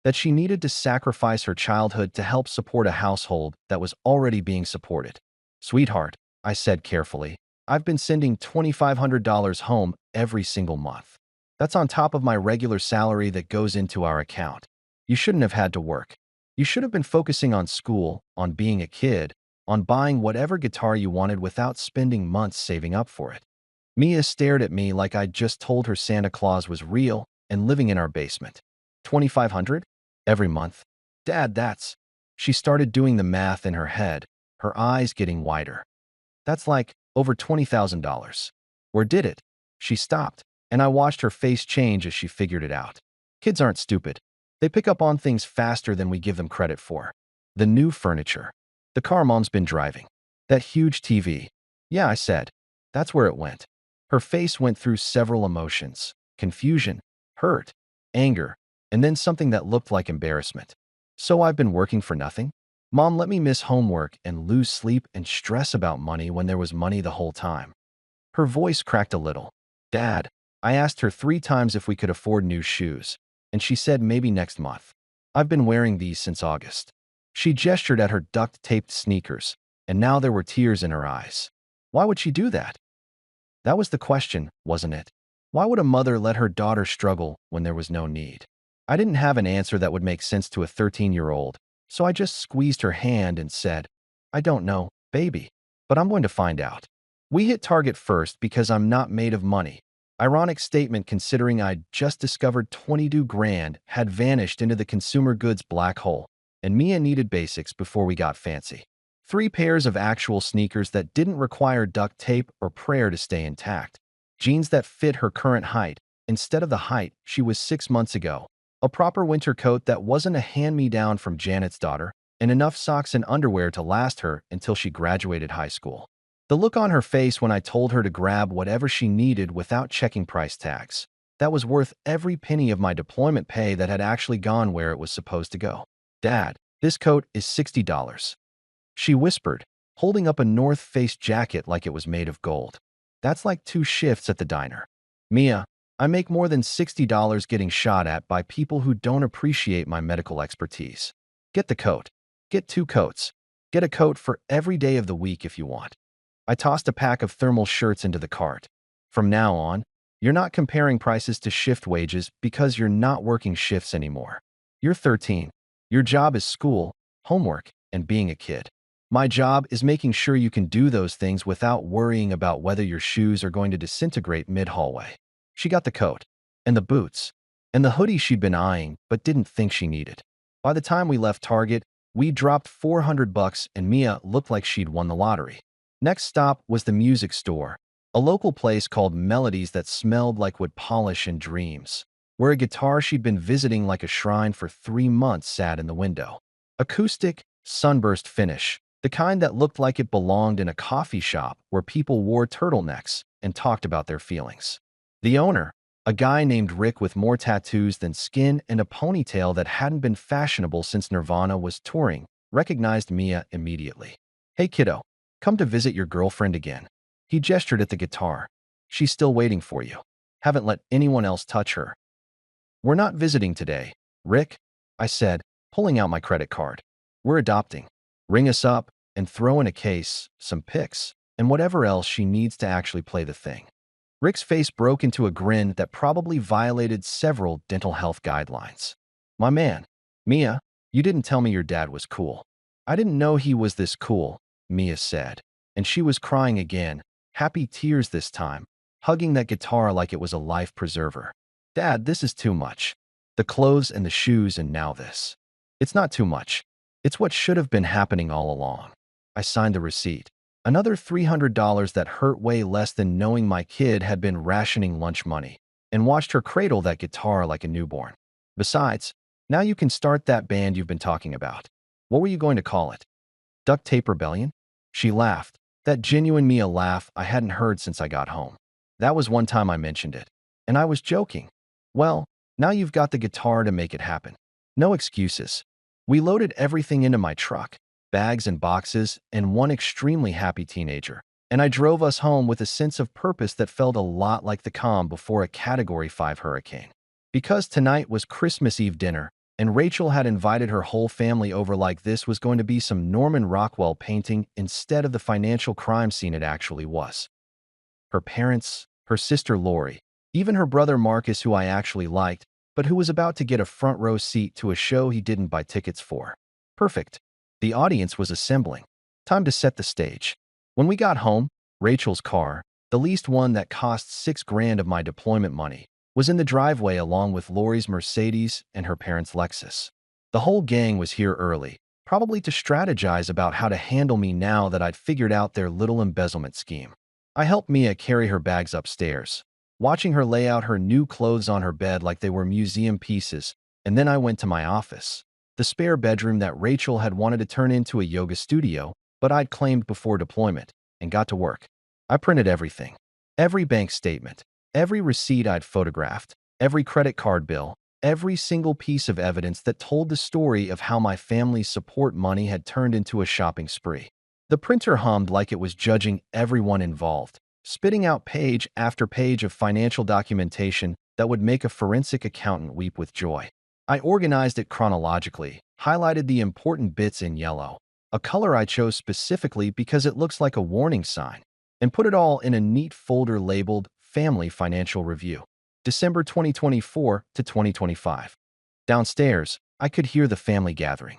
Speaker 1: That she needed to sacrifice her childhood to help support a household that was already being supported. Sweetheart, I said carefully, I've been sending $2,500 home every single month. That's on top of my regular salary that goes into our account. You shouldn't have had to work. You should have been focusing on school, on being a kid, on buying whatever guitar you wanted without spending months saving up for it. Mia stared at me like I'd just told her Santa Claus was real and living in our basement. 2,500? Every month? Dad, that's... She started doing the math in her head, her eyes getting wider. That's like over $20,000. Where did it? She stopped, and I watched her face change as she figured it out. Kids aren't stupid. They pick up on things faster than we give them credit for. The new furniture. The car Mom's been driving. That huge TV. Yeah, I said. That's where it went. Her face went through several emotions. Confusion, hurt, anger, and then something that looked like embarrassment. So I've been working for nothing? Mom let me miss homework and lose sleep and stress about money when there was money the whole time. Her voice cracked a little. Dad, I asked her 3 times if we could afford new shoes, and she said maybe next month. I've been wearing these since August. She gestured at her duct-taped sneakers, and now there were tears in her eyes. Why would she do that? That was the question, wasn't it? Why would a mother let her daughter struggle when there was no need? I didn't have an answer that would make sense to a 13-year-old, so I just squeezed her hand and said, I don't know, baby, but I'm going to find out. We hit Target first because I'm not made of money. Ironic statement considering I'd just discovered 22 grand had vanished into the consumer goods black hole, and Mia needed basics before we got fancy. 3 pairs of actual sneakers that didn't require duct tape or prayer to stay intact. Jeans that fit her current height instead of the height she was 6 months ago. A proper winter coat that wasn't a hand-me-down from Janet's daughter, and enough socks and underwear to last her until she graduated high school. The look on her face when I told her to grab whatever she needed without checking price tags. That was worth every penny of my deployment pay that had actually gone where it was supposed to go. Dad, this coat is $60. She whispered, holding up a North Face jacket like it was made of gold. That's like 2 shifts at the diner. Mia, I make more than $60 getting shot at by people who don't appreciate my medical expertise. Get the coat. Get 2 coats. Get a coat for every day of the week if you want. I tossed a pack of thermal shirts into the cart. From now on, you're not comparing prices to shift wages because you're not working shifts anymore. You're 13. Your job is school, homework, and being a kid. My job is making sure you can do those things without worrying about whether your shoes are going to disintegrate mid-hallway. She got the coat, and the boots, and the hoodie she'd been eyeing but didn't think she needed. By the time we left Target, we dropped $400 and Mia looked like she'd won the lottery. Next stop was the music store, a local place called Melodies that smelled like wood polish and dreams, where a guitar she'd been visiting like a shrine for 3 months sat in the window. Acoustic, sunburst finish, the kind that looked like it belonged in a coffee shop where people wore turtlenecks and talked about their feelings. The owner, a guy named Rick with more tattoos than skin and a ponytail that hadn't been fashionable since Nirvana was touring, recognized Mia immediately. Hey kiddo, come to visit your girlfriend again. He gestured at the guitar. She's still waiting for you. Haven't let anyone else touch her. We're not visiting today, Rick, I said, pulling out my credit card. We're adopting. Ring us up and throw in a case, some pics, and whatever else she needs to actually play the thing. Rick's face broke into a grin that probably violated several dental health guidelines. My man, Mia, you didn't tell me your dad was cool. I didn't know he was this cool, Mia said, and she was crying again, happy tears this time, hugging that guitar like it was a life preserver. Dad, this is too much. The clothes and the shoes and now this. It's not too much. It's what should have been happening all along. I signed the receipt. Another $300 that hurt way less than knowing my kid had been rationing lunch money, and watched her cradle that guitar like a newborn. Besides, now you can start that band you've been talking about. What were you going to call it? Duct Tape Rebellion? She laughed, that genuine Mia laugh I hadn't heard since I got home. That was one time I mentioned it, and I was joking. Well, now you've got the guitar to make it happen. No excuses. We loaded everything into my truck, bags and boxes, and one extremely happy teenager, and I drove us home with a sense of purpose that felt a lot like the calm before a Category 5 hurricane. Because tonight was Christmas Eve dinner, and Rachel had invited her whole family over like this was going to be some Norman Rockwell painting instead of the financial crime scene it actually was. Her parents, her sister Lori, even her brother Marcus, who I actually liked, but who was about to get a front row seat to a show he didn't buy tickets for. Perfect. The audience was assembling. Time to set the stage. When we got home, Rachel's car, The least one that cost 6 grand of my deployment money was in the driveway along with Lori's Mercedes and her parents' Lexus. The whole gang was here early, probably to strategize about how to handle me now that I'd figured out their little embezzlement scheme. I helped Mia carry her bags upstairs, watching her lay out her new clothes on her bed like they were museum pieces, and then I went to my office, the spare bedroom that Rachel had wanted to turn into a yoga studio, but I'd claimed before deployment, and got to work. I printed everything. Every bank statement, every receipt I'd photographed, every credit card bill, every single piece of evidence that told the story of how my family's support money had turned into a shopping spree. The printer hummed like it was judging everyone involved, spitting out page after page of financial documentation that would make a forensic accountant weep with joy. I organized it chronologically, highlighted the important bits in yellow, a color I chose specifically because it looks like a warning sign, and put it all in a neat folder labeled Family Financial Review, December 2024 to 2025. Downstairs, I could hear the family gathering.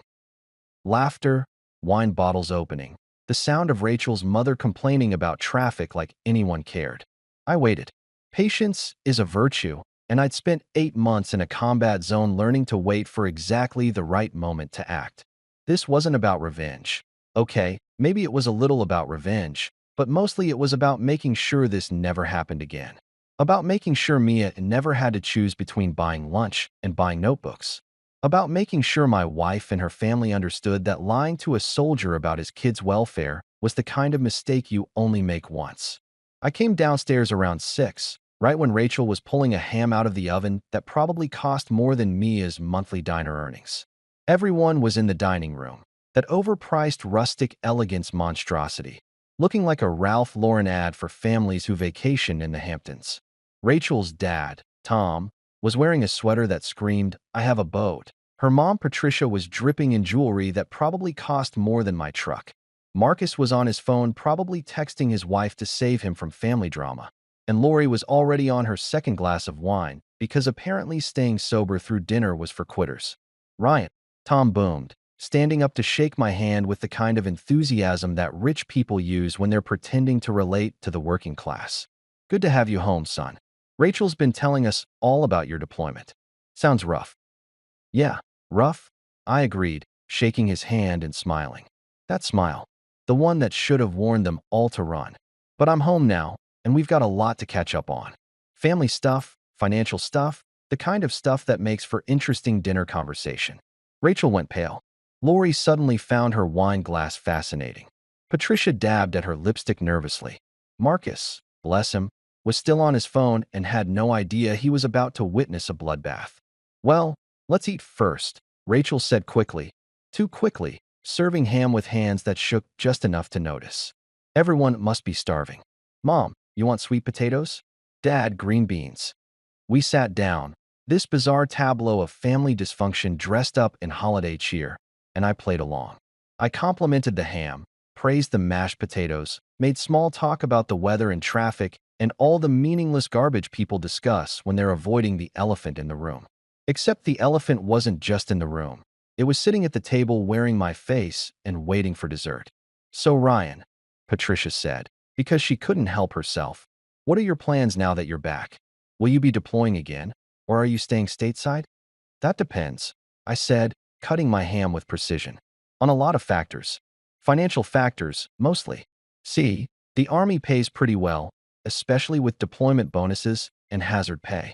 Speaker 1: Laughter, wine bottles opening, the sound of Rachel's mother complaining about traffic like anyone cared. I waited. Patience is a virtue, and I'd spent 8 months in a combat zone learning to wait for exactly the right moment to act. This wasn't about revenge. Okay, maybe it was a little about revenge, but mostly it was about making sure this never happened again. About making sure Mia never had to choose between buying lunch and buying notebooks. About making sure my wife and her family understood that lying to a soldier about his kids' welfare was the kind of mistake you only make once. I came downstairs around 6, right when Rachel was pulling a ham out of the oven that probably cost more than Mia's monthly diner earnings. Everyone was in the dining room, that overpriced rustic elegance monstrosity, looking like a Ralph Lauren ad for families who vacation in the Hamptons. Rachel's dad, Tom, was wearing a sweater that screamed, "I have a boat." Her mom, Patricia, was dripping in jewelry that probably cost more than my truck. Marcus was on his phone, probably texting his wife to save him from family drama. And Lori was already on her second glass of wine because apparently staying sober through dinner was for quitters. "Ryan," Tom boomed, standing up to shake my hand with the kind of enthusiasm that rich people use when they're pretending to relate to the working class. "Good to have you home, son. Rachel's been telling us all about your deployment. Sounds rough." "Yeah, rough," I agreed, shaking his hand and smiling. That smile, the one that should have warned them all to run. "But I'm home now, and we've got a lot to catch up on. Family stuff, financial stuff, the kind of stuff that makes for interesting dinner conversation." Rachel went pale. Lori suddenly found her wine glass fascinating. Patricia dabbed at her lipstick nervously. Marcus, bless him, was still on his phone and had no idea he was about to witness a bloodbath. "Well, let's eat first," Rachel said quickly. Too quickly, serving ham with hands that shook just enough to notice. Everyone must be starving. "Mom, you want sweet potatoes?" "Dad, green beans." We sat down, this bizarre tableau of family dysfunction dressed up in holiday cheer, and I played along. I complimented the ham, praised the mashed potatoes, made small talk about the weather and traffic, and all the meaningless garbage people discuss when they're avoiding the elephant in the room. Except the elephant wasn't just in the room. It was sitting at the table wearing my face and waiting for dessert. "So Ryan," Patricia said, because she couldn't help herself, "what are your plans now that you're back? Will you be deploying again, or are you staying stateside?" "That depends," I said, cutting my ham with precision. "On a lot of factors. Financial factors, mostly. See, the Army pays pretty well, especially with deployment bonuses and hazard pay.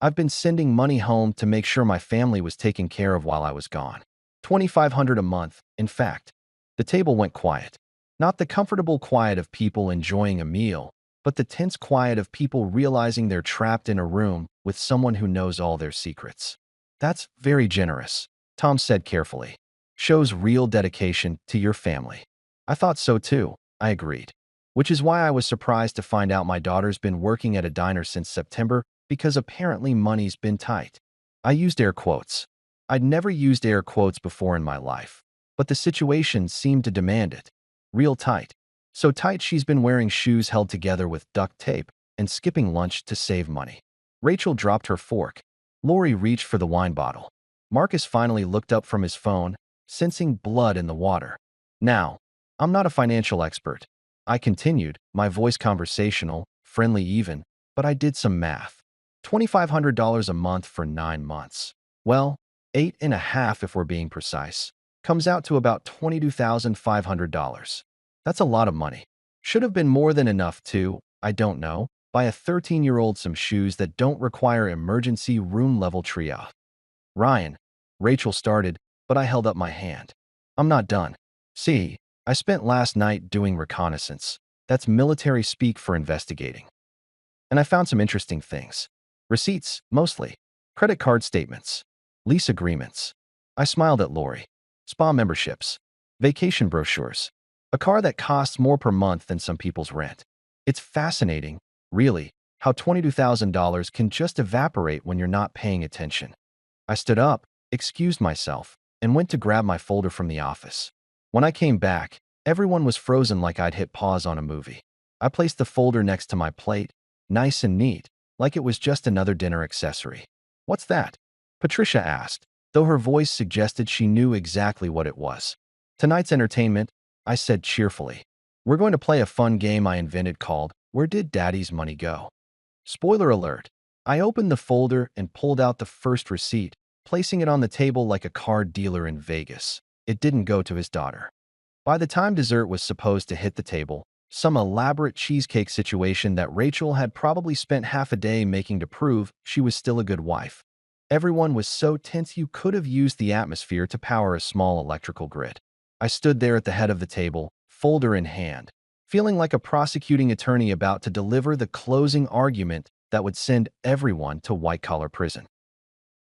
Speaker 1: I've been sending money home to make sure my family was taken care of while I was gone. $2,500 a month, in fact." The table went quiet. Not the comfortable quiet of people enjoying a meal, but the tense quiet of people realizing they're trapped in a room with someone who knows all their secrets. "That's very generous," Tom said carefully. "Shows real dedication to your family." "I thought so too," I agreed. Which is why I was surprised to find out my daughter's been working at a diner since September, because apparently money's been tight. I used air quotes. I'd never used air quotes before in my life, but the situation seemed to demand it. Real tight. So tight she's been wearing shoes held together with duct tape and skipping lunch to save money. Rachel dropped her fork. Lori reached for the wine bottle. Marcus finally looked up from his phone, sensing blood in the water. "Now, I'm not a financial expert, I continued, my voice conversational, friendly even, but I did some math. $2,500 a month for 9 months. Well, 8.5 if we're being precise. Comes out to about $22,500. That's a lot of money. Should have been more than enough to, I don't know, buy a 13-year-old some shoes that don't require emergency room-level triage. Ryan, Rachel started, but I held up my hand. I'm not done. See, I spent last night doing reconnaissance. That's military speak for investigating. And I found some interesting things. Receipts, mostly. Credit card statements. Lease agreements. I smiled at Lori. Spa memberships. Vacation brochures. A car that costs more per month than some people's rent. It's fascinating, really, how $22,000 can just evaporate when you're not paying attention. I stood up, excused myself, and went to grab my folder from the office. When I came back, everyone was frozen like I'd hit pause on a movie. I placed the folder next to my plate, nice and neat, like it was just another dinner accessory. What's that? Patricia asked, though her voice suggested she knew exactly what it was. Tonight's entertainment, I said cheerfully. We're going to play a fun game I invented called Where Did Daddy's Money Go? Spoiler alert. I opened the folder and pulled out the first receipt, placing it on the table like a card dealer in Vegas. It didn't go to his daughter. By the time dessert was supposed to hit the table, some elaborate cheesecake situation that Rachel had probably spent half a day making to prove she was still a good wife. Everyone was so tense you could have used the atmosphere to power a small electrical grid. I stood there at the head of the table, folder in hand, feeling like a prosecuting attorney about to deliver the closing argument that would send everyone to white-collar prison.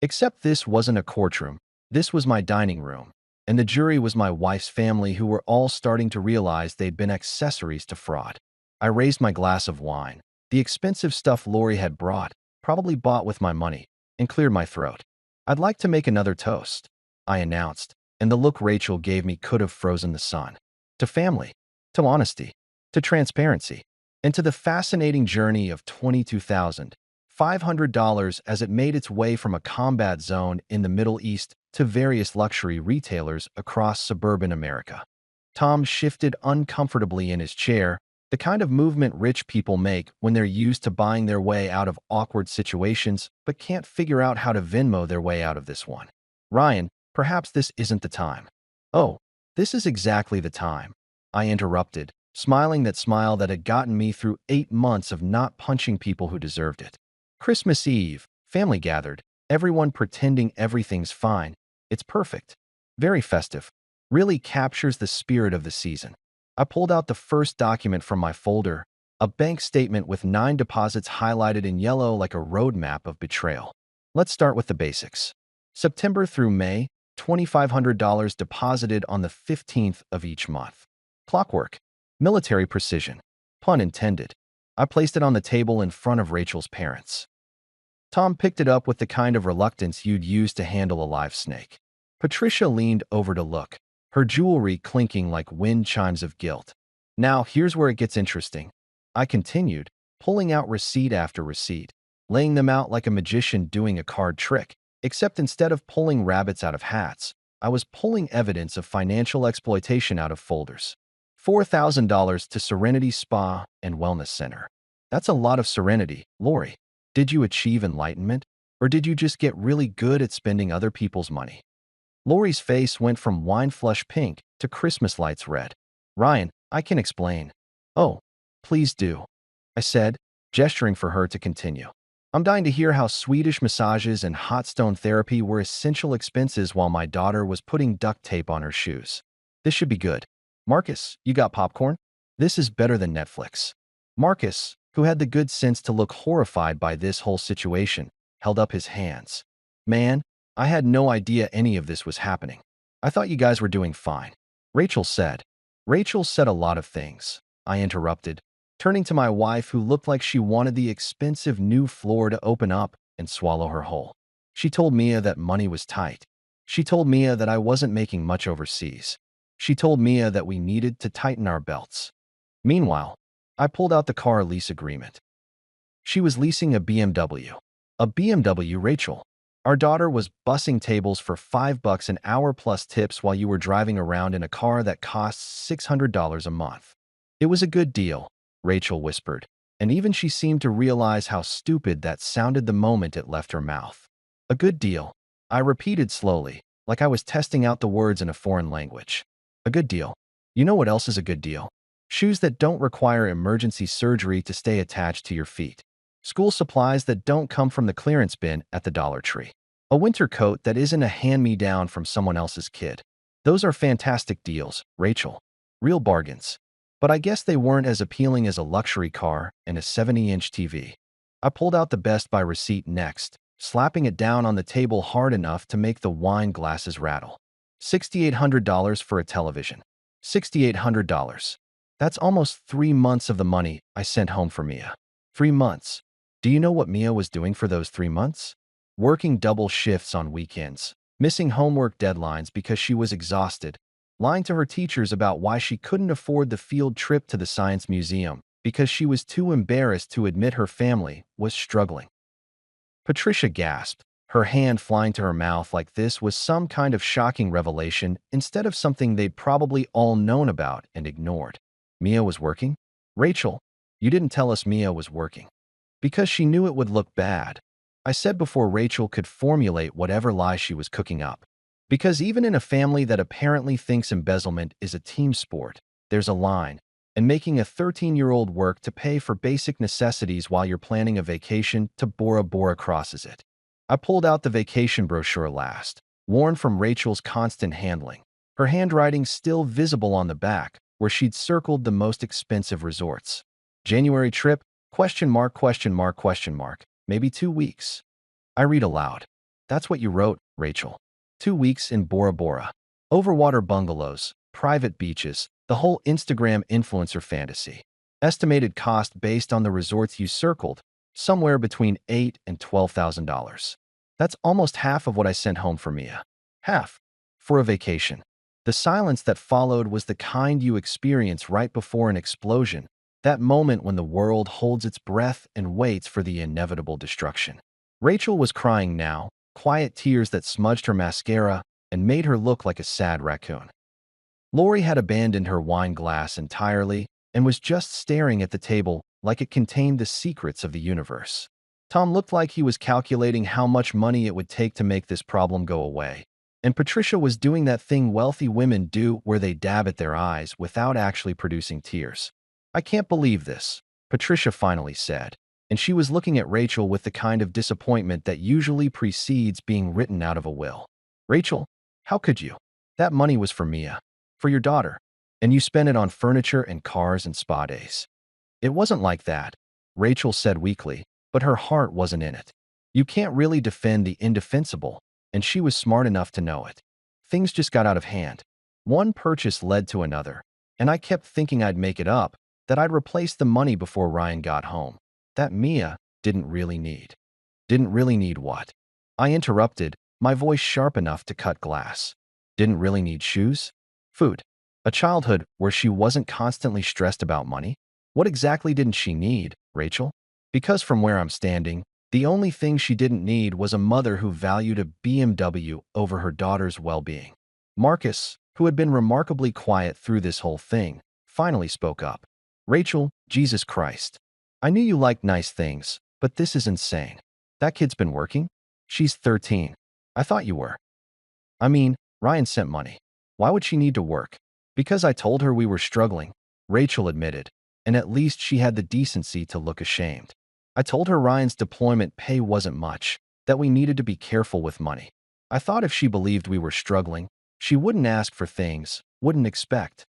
Speaker 1: Except this wasn't a courtroom. This was my dining room, and the jury was my wife's family who were all starting to realize they'd been accessories to fraud. I raised my glass of wine, the expensive stuff Lori had brought, probably bought with my money, and cleared my throat. I'd like to make another toast, I announced, and the look Rachel gave me could have frozen the sun. To family, to honesty, to transparency, and to the fascinating journey of $22,500 as it made its way from a combat zone in the Middle East to various luxury retailers across suburban America. Tom shifted uncomfortably in his chair, the kind of movement rich people make when they're used to buying their way out of awkward situations but can't figure out how to Venmo their way out of this one. Ryan, perhaps this isn't the time. Oh, this is exactly the time, I interrupted, smiling that smile that had gotten me through 8 months of not punching people who deserved it. Christmas Eve, family gathered, everyone pretending everything's fine. It's perfect. Very festive. Really captures the spirit of the season. I pulled out the first document from my folder, a bank statement with 9 deposits highlighted in yellow like a roadmap of betrayal. Let's start with the basics. September through May, $2,500 deposited on the 15th of each month. Clockwork. Military precision. Pun intended. I placed it on the table in front of Rachel's parents. Tom picked it up with the kind of reluctance you'd use to handle a live snake. Patricia leaned over to look, her jewelry clinking like wind chimes of guilt. Now, here's where it gets interesting. I continued, pulling out receipt after receipt, laying them out like a magician doing a card trick, except instead of pulling rabbits out of hats, I was pulling evidence of financial exploitation out of folders. $4,000 to Serenity Spa and Wellness Center. That's a lot of serenity, Lori. Did you achieve enlightenment, or did you just get really good at spending other people's money? Lori's face went from wine flush pink to Christmas lights red. Ryan, I can explain. Oh, please do, I said, gesturing for her to continue. I'm dying to hear how Swedish massages and hot stone therapy were essential expenses while my daughter was putting duct tape on her shoes. This should be good. Marcus, you got popcorn? This is better than Netflix. Marcus, who had the good sense to look horrified by this whole situation, held up his hands. Man, I had no idea any of this was happening. I thought you guys were doing fine. Rachel said. Rachel said a lot of things, I interrupted, turning to my wife who looked like she wanted the expensive new floor to open up and swallow her whole. She told Mia that money was tight. She told Mia that I wasn't making much overseas. She told Mia that we needed to tighten our belts. Meanwhile, I pulled out the car lease agreement. She was leasing a BMW. A BMW, Rachel. Our daughter was bussing tables for $5 an hour plus tips while you were driving around in a car that costs $600 a month. It was a good deal, Rachel whispered, and even she seemed to realize how stupid that sounded the moment it left her mouth. A good deal, I repeated slowly, like I was testing out the words in a foreign language. A good deal. You know what else is a good deal? Shoes that don't require emergency surgery to stay attached to your feet. School supplies that don't come from the clearance bin at the Dollar Tree. A winter coat that isn't a hand-me-down from someone else's kid. Those are fantastic deals, Rachel. Real bargains. But I guess they weren't as appealing as a luxury car and a 70-inch TV. I pulled out the Best Buy receipt next, slapping it down on the table hard enough to make the wine glasses rattle. $6,800 for a television. $6,800. That's almost 3 months of the money I sent home for Mia. 3 months. Do you know what Mia was doing for those 3 months? Working double shifts on weekends, missing homework deadlines because she was exhausted, lying to her teachers about why she couldn't afford the field trip to the Science Museum because she was too embarrassed to admit her family was struggling. Patricia gasped, her hand flying to her mouth like this was some kind of shocking revelation instead of something they'd probably all known about and ignored. Mia was working? Rachel, you didn't tell us Mia was working. Because she knew it would look bad. I said before Rachel could formulate whatever lie she was cooking up. Because even in a family that apparently thinks embezzlement is a team sport, there's a line, and making a 13-year-old work to pay for basic necessities while you're planning a vacation to Bora Bora crosses it. I pulled out the vacation brochure last, worn from Rachel's constant handling, her handwriting still visible on the back, where she'd circled the most expensive resorts. January trip, question mark, question mark, question mark, maybe 2 weeks. I read aloud. That's what you wrote, Rachel. 2 weeks in Bora Bora. Overwater bungalows, private beaches, the whole Instagram influencer fantasy. Estimated cost based on the resorts you circled, somewhere between $8,000 and $12,000. That's almost half of what I sent home for Mia. Half. For a vacation. The silence that followed was the kind you experience right before an explosion, that moment when the world holds its breath and waits for the inevitable destruction. Rachel was crying now, quiet tears that smudged her mascara and made her look like a sad raccoon. Lori had abandoned her wine glass entirely and was just staring at the table like it contained the secrets of the universe. Tom looked like he was calculating how much money it would take to make this problem go away. And Patricia was doing that thing wealthy women do where they dab at their eyes without actually producing tears. I can't believe this, Patricia finally said, and she was looking at Rachel with the kind of disappointment that usually precedes being written out of a will. Rachel, how could you? That money was for Mia, for your daughter, and you spent it on furniture and cars and spa days. It wasn't like that, Rachel said weakly, but her heart wasn't in it. You can't really defend the indefensible, and she was smart enough to know it. Things just got out of hand. One purchase led to another, and I kept thinking I'd make it up, that I'd replace the money before Ryan got home. That Mia didn't really need. Didn't really need what? I interrupted, my voice sharp enough to cut glass. Didn't really need shoes? Food. A childhood where she wasn't constantly stressed about money? What exactly didn't she need, Rachel? Because from where I'm standing, the only thing she didn't need was a mother who valued a BMW over her daughter's well-being. Marcus, who had been remarkably quiet through this whole thing, finally spoke up. Rachel, Jesus Christ. I knew you liked nice things, but this is insane. That kid's been working? She's 13. I thought you were. I mean, Ryan sent money. Why would she need to work? Because I told her we were struggling, Rachel admitted, and at least she had the decency to look ashamed. I told her Ryan's deployment pay wasn't much, that we needed to be careful with money. I thought if she believed we were struggling, she wouldn't ask for things, wouldn't expect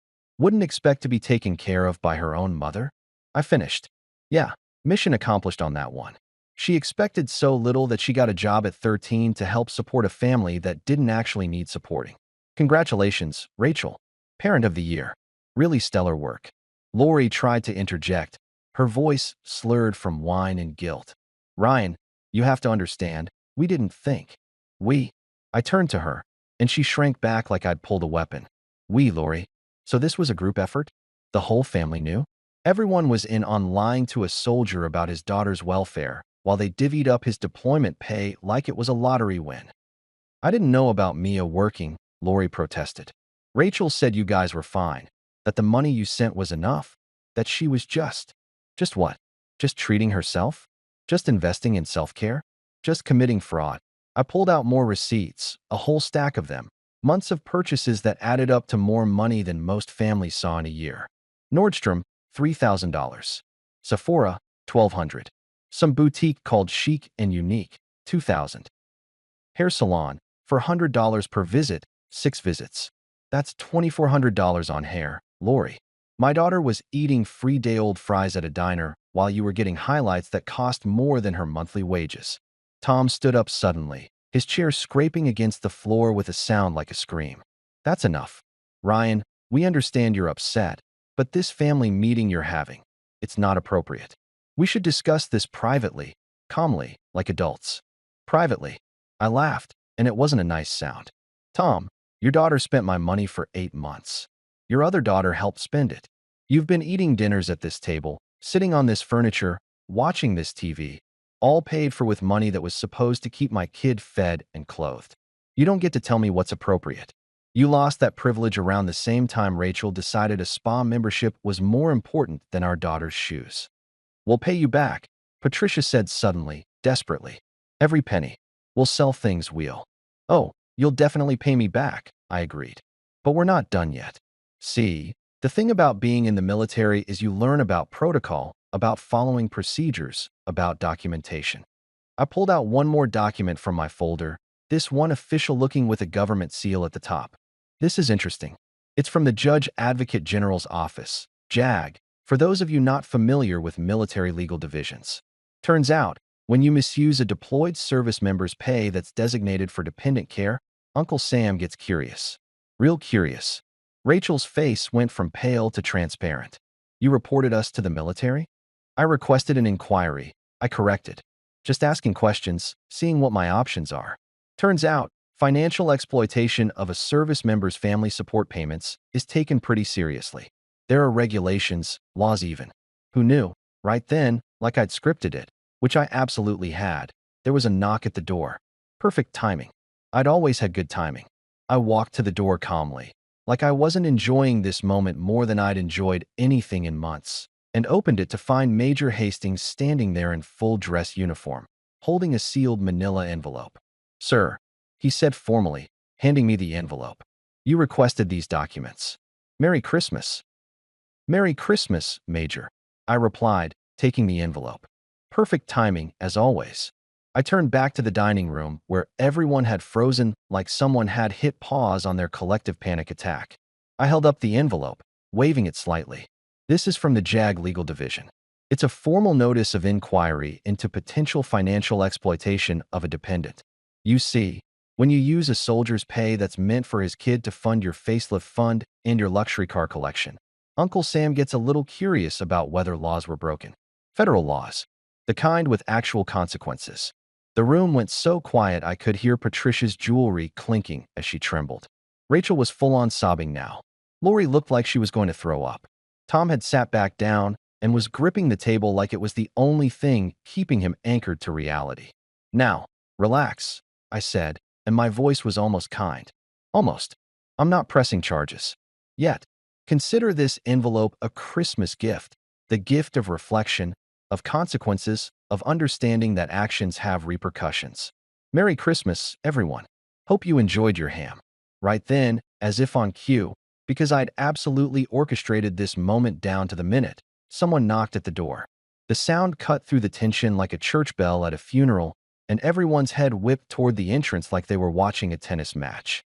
Speaker 1: to be taken care of by her own mother. I finished. Yeah, mission accomplished on that one. She expected so little that she got a job at 13 to help support a family that didn't actually need supporting. Congratulations, Rachel. Parent of the Year. Really stellar work. Lori tried to interject, her voice slurred from wine and guilt. Ryan, you have to understand, we didn't think. I turned to her, and she shrank back like I'd pulled a weapon. Lori. So this was a group effort? The whole family knew? Everyone was in on lying to a soldier about his daughter's welfare, while they divvied up his deployment pay like it was a lottery win. I didn't know about Mia working, Lori protested. Rachel said you guys were fine, that the money you sent was enough. that she was just what? Just treating herself? Just investing in self-care? Just committing fraud? I pulled out more receipts, a whole stack of them, months of purchases that added up to more money than most families saw in a year. Nordstrom, $3,000. Sephora, $1,200. Some boutique called Chic and Unique, $2,000. Hair salon, for $100 per visit, 6 visits. That's $2,400 on hair. Lori, my daughter was eating free day-old fries at a diner while you were getting highlights that cost more than her monthly wages. Tom stood up suddenly, his chair scraping against the floor with a sound like a scream. That's enough. Ryan, we understand you're upset, but this family meeting you're having, it's not appropriate. We should discuss this privately, calmly, like adults. Privately. I laughed, and it wasn't a nice sound. Tom, your daughter spent my money for 8 months. Your other daughter helped spend it. You've been eating dinners at this table, sitting on this furniture, watching this TV, all paid for with money that was supposed to keep my kid fed and clothed. You don't get to tell me what's appropriate. You lost that privilege around the same time Rachel decided a spa membership was more important than our daughter's shoes. We'll pay you back, Patricia said suddenly, desperately. Every penny. We'll sell things we'll. Oh, you'll definitely pay me back, I agreed. But we're not done yet. See, the thing about being in the military is you learn about protocol, about following procedures, about documentation. I pulled out one more document from my folder, this one official looking with a government seal at the top. This is interesting. It's from the Judge Advocate General's office, JAG, for those of you not familiar with military legal divisions. Turns out, when you misuse a deployed service member's pay that's designated for dependent care, Uncle Sam gets curious. Real curious. Rachel's face went from pale to transparent. You reported us to the military? I requested an inquiry. I corrected. Just asking questions, seeing what my options are. Turns out, financial exploitation of a service member's family support payments is taken pretty seriously. There are regulations, laws even. Who knew? Right then, like I'd scripted it, which I absolutely had, there was a knock at the door. Perfect timing. I'd always had good timing. I walked to the door calmly, like I wasn't enjoying this moment more than I'd enjoyed anything in months, and opened it to find Major Hastings standing there in full dress uniform, holding a sealed manila envelope. Sir, he said formally, handing me the envelope. You requested these documents. Merry Christmas. Merry Christmas, Major, I replied, taking the envelope. Perfect timing, as always. I turned back to the dining room, where everyone had frozen like someone had hit pause on their collective panic attack. I held up the envelope, waving it slightly. This is from the JAG Legal Division. It's a formal notice of inquiry into potential financial exploitation of a dependent. You see, when you use a soldier's pay that's meant for his kid to fund your facelift fund and your luxury car collection, Uncle Sam gets a little curious about whether laws were broken. Federal laws. The kind with actual consequences. The room went so quiet I could hear Patricia's jewelry clinking as she trembled. Rachel was full-on sobbing now. Lori looked like she was going to throw up. Tom had sat back down and was gripping the table like it was the only thing keeping him anchored to reality. Now, relax, I said, and my voice was almost kind. Almost. I'm not pressing charges. Yet. Consider this envelope a Christmas gift, the gift of reflection, of consequences, of understanding that actions have repercussions. Merry Christmas, everyone. Hope you enjoyed your ham. Right then, as if on cue, because I'd absolutely orchestrated this moment down to the minute, someone knocked at the door. The sound cut through the tension like a church bell at a funeral, and everyone's head whipped toward the entrance like they were watching a tennis match.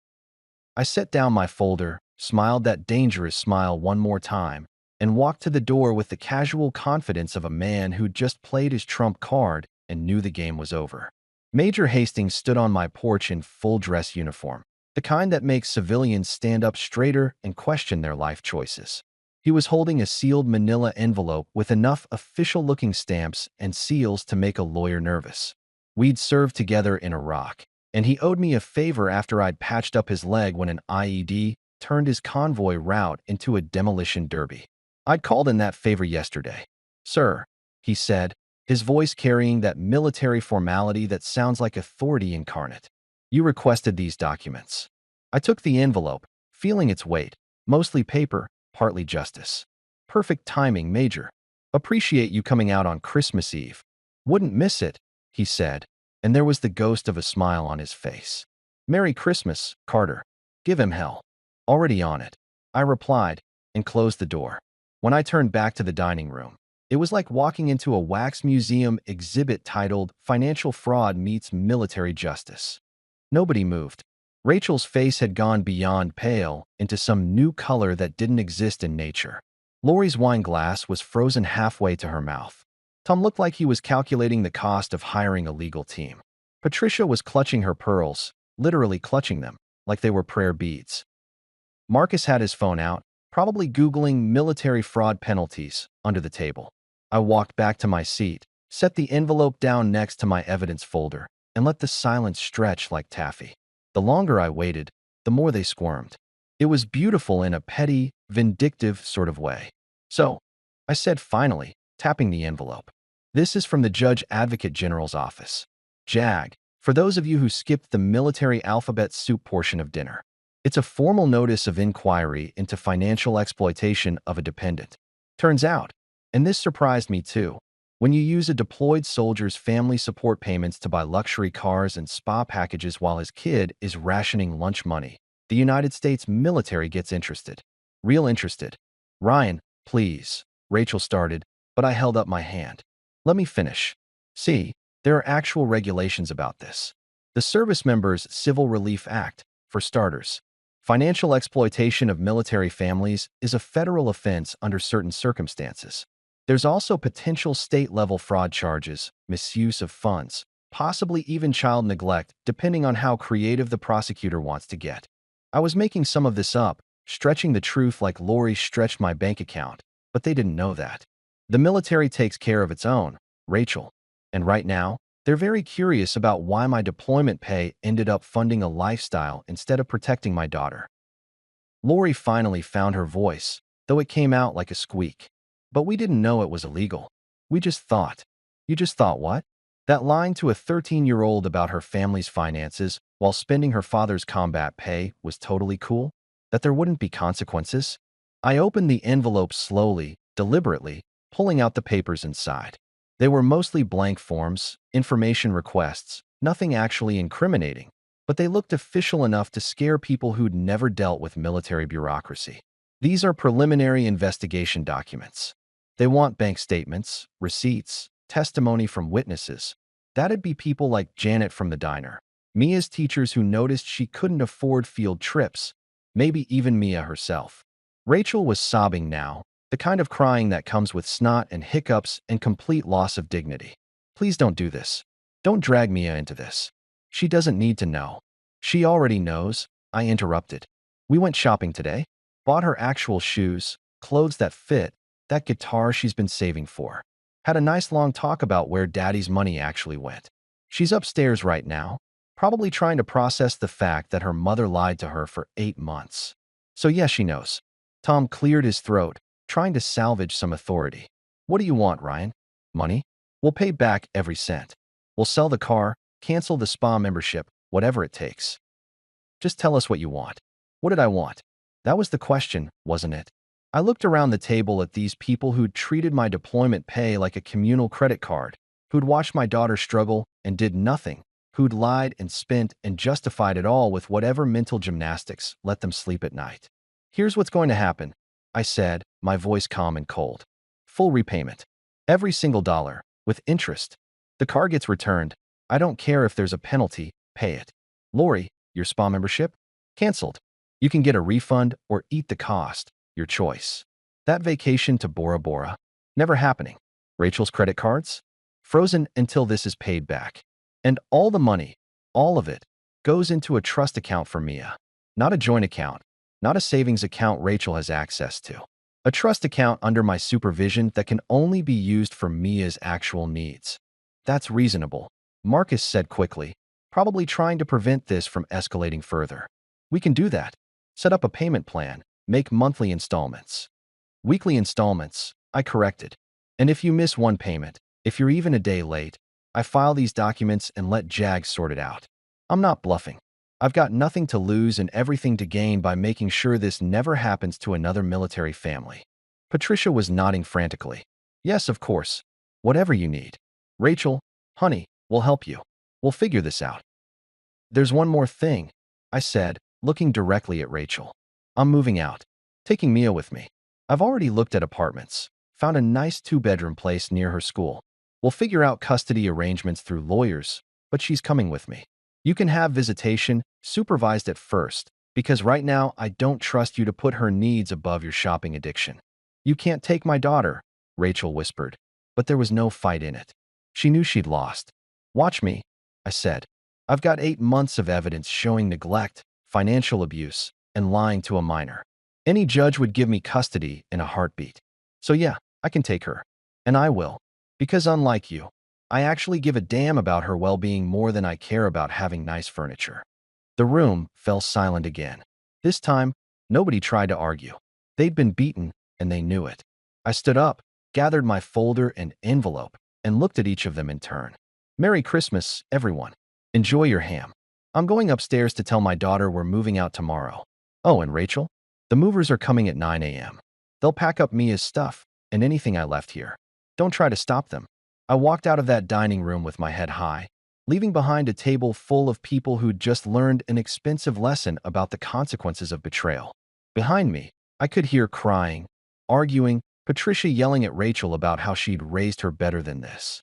Speaker 1: I set down my folder, smiled that dangerous smile one more time, and walked to the door with the casual confidence of a man who'd just played his trump card and knew the game was over. Major Hastings stood on my porch in full dress uniform, the kind that makes civilians stand up straighter and question their life choices. He was holding a sealed manila envelope with enough official-looking stamps and seals to make a lawyer nervous. We'd served together in Iraq, and he owed me a favor after I'd patched up his leg when an IED turned his convoy route into a demolition derby. I'd called in that favor yesterday. Sir, he said, his voice carrying that military formality that sounds like authority incarnate. You requested these documents. I took the envelope, feeling its weight, mostly paper, partly justice. Perfect timing, Major. Appreciate you coming out on Christmas Eve. Wouldn't miss it, he said, and there was the ghost of a smile on his face. Merry Christmas, Carter. Give him hell. Already on it, I replied, and closed the door. When I turned back to the dining room, it was like walking into a wax museum exhibit titled Financial Fraud Meets Military Justice. Nobody moved. Rachel's face had gone beyond pale into some new color that didn't exist in nature. Lori's wine glass was frozen halfway to her mouth. Tom looked like he was calculating the cost of hiring a legal team. Patricia was clutching her pearls, literally clutching them, like they were prayer beads. Marcus had his phone out, probably Googling military fraud penalties under the table. I walked back to my seat, set the envelope down next to my evidence folder, and let the silence stretch like taffy. The longer I waited, the more they squirmed. It was beautiful in a petty, vindictive sort of way. So, I said finally, tapping the envelope. This is from the Judge Advocate General's office. JAG, for those of you who skipped the military alphabet soup portion of dinner. It's a formal notice of inquiry into financial exploitation of a dependent. Turns out, and this surprised me too, when you use a deployed soldier's family support payments to buy luxury cars and spa packages while his kid is rationing lunch money, the United States military gets interested. Real interested. Ryan, please, Rachel started, but I held up my hand. Let me finish. See, there are actual regulations about this. The Service Members Civil Relief Act, for starters. Financial exploitation of military families is a federal offense under certain circumstances. There's also potential state-level fraud charges, misuse of funds, possibly even child neglect, depending on how creative the prosecutor wants to get. I was making some of this up, stretching the truth like Lori stretched my bank account, but they didn't know that. The military takes care of its own, Rachel. And right now, they're very curious about why my deployment pay ended up funding a lifestyle instead of protecting my daughter. Lori finally found her voice, though it came out like a squeak. But we didn't know it was illegal. We just thought. You just thought what? That lying to a 13-year-old about her family's finances while spending her father's combat pay was totally cool? That there wouldn't be consequences? I opened the envelope slowly, deliberately, pulling out the papers inside. They were mostly blank forms, information requests, nothing actually incriminating, but they looked official enough to scare people who'd never dealt with military bureaucracy. These are preliminary investigation documents. They want bank statements, receipts, testimony from witnesses. That'd be people like Janet from the diner, Mia's teachers who noticed she couldn't afford field trips, maybe even Mia herself. Rachel was sobbing now, the kind of crying that comes with snot and hiccups and complete loss of dignity. Please don't do this. Don't drag Mia into this. She doesn't need to know. She already knows, I interrupted. We went shopping today, bought her actual shoes, clothes that fit, that guitar she's been saving for. Had a nice long talk about where Daddy's money actually went. She's upstairs right now, probably trying to process the fact that her mother lied to her for 8 months. So yes, she knows. Tom cleared his throat, trying to salvage some authority. What do you want, Ryan? Money? We'll pay back every cent. We'll sell the car, cancel the spa membership, whatever it takes. Just tell us what you want. What did I want? That was the question, wasn't it? I looked around the table at these people who'd treated my deployment pay like a communal credit card, who'd watched my daughter struggle and did nothing, who'd lied and spent and justified it all with whatever mental gymnastics let them sleep at night. Here's what's going to happen, I said, my voice calm and cold. Full repayment. Every single dollar, with interest. The car gets returned. I don't care if there's a penalty, pay it. Lori, your spa membership? Canceled. You can get a refund or eat the cost, your choice. That vacation to Bora Bora? Never happening. Rachel's credit cards? Frozen until this is paid back. And all the money, all of it, goes into a trust account for Mia. Not a joint account, not a savings account Rachel has access to. A trust account under my supervision that can only be used for Mia's actual needs. That's reasonable, Marcus said quickly, probably trying to prevent this from escalating further. We can do that. Set up a payment plan, make monthly installments. Weekly installments, I corrected. And if you miss one payment, if you're even a day late, I file these documents and let JAG sort it out. I'm not bluffing. I've got nothing to lose and everything to gain by making sure this never happens to another military family. Patricia was nodding frantically. Yes, of course. Whatever you need. Rachel, honey, we'll help you. We'll figure this out. There's one more thing, I said, looking directly at Rachel. I'm moving out. Taking Mia with me. I've already looked at apartments. Found a nice 2-bedroom place near her school. We'll figure out custody arrangements through lawyers, but she's coming with me. You can have visitation, supervised at first, because right now I don't trust you to put her needs above your shopping addiction. You can't take my daughter, Rachel whispered, but there was no fight in it. She knew she'd lost. Watch me, I said. I've got 8 months of evidence showing neglect, financial abuse, and lying to a minor. Any judge would give me custody in a heartbeat. So yeah, I can take her. And I will. Because unlike you, I actually give a damn about her well-being more than I care about having nice furniture. The room fell silent again. This time, nobody tried to argue. They'd been beaten, and they knew it. I stood up, gathered my folder and envelope, and looked at each of them in turn. Merry Christmas, everyone. Enjoy your ham. I'm going upstairs to tell my daughter we're moving out tomorrow. Oh, and Rachel? The movers are coming at 9 a.m. They'll pack up Mia's stuff and anything I left here. Don't try to stop them. I walked out of that dining room with my head high, leaving behind a table full of people who'd just learned an expensive lesson about the consequences of betrayal. Behind me, I could hear crying, arguing, Patricia yelling at Rachel about how she'd raised her better than this.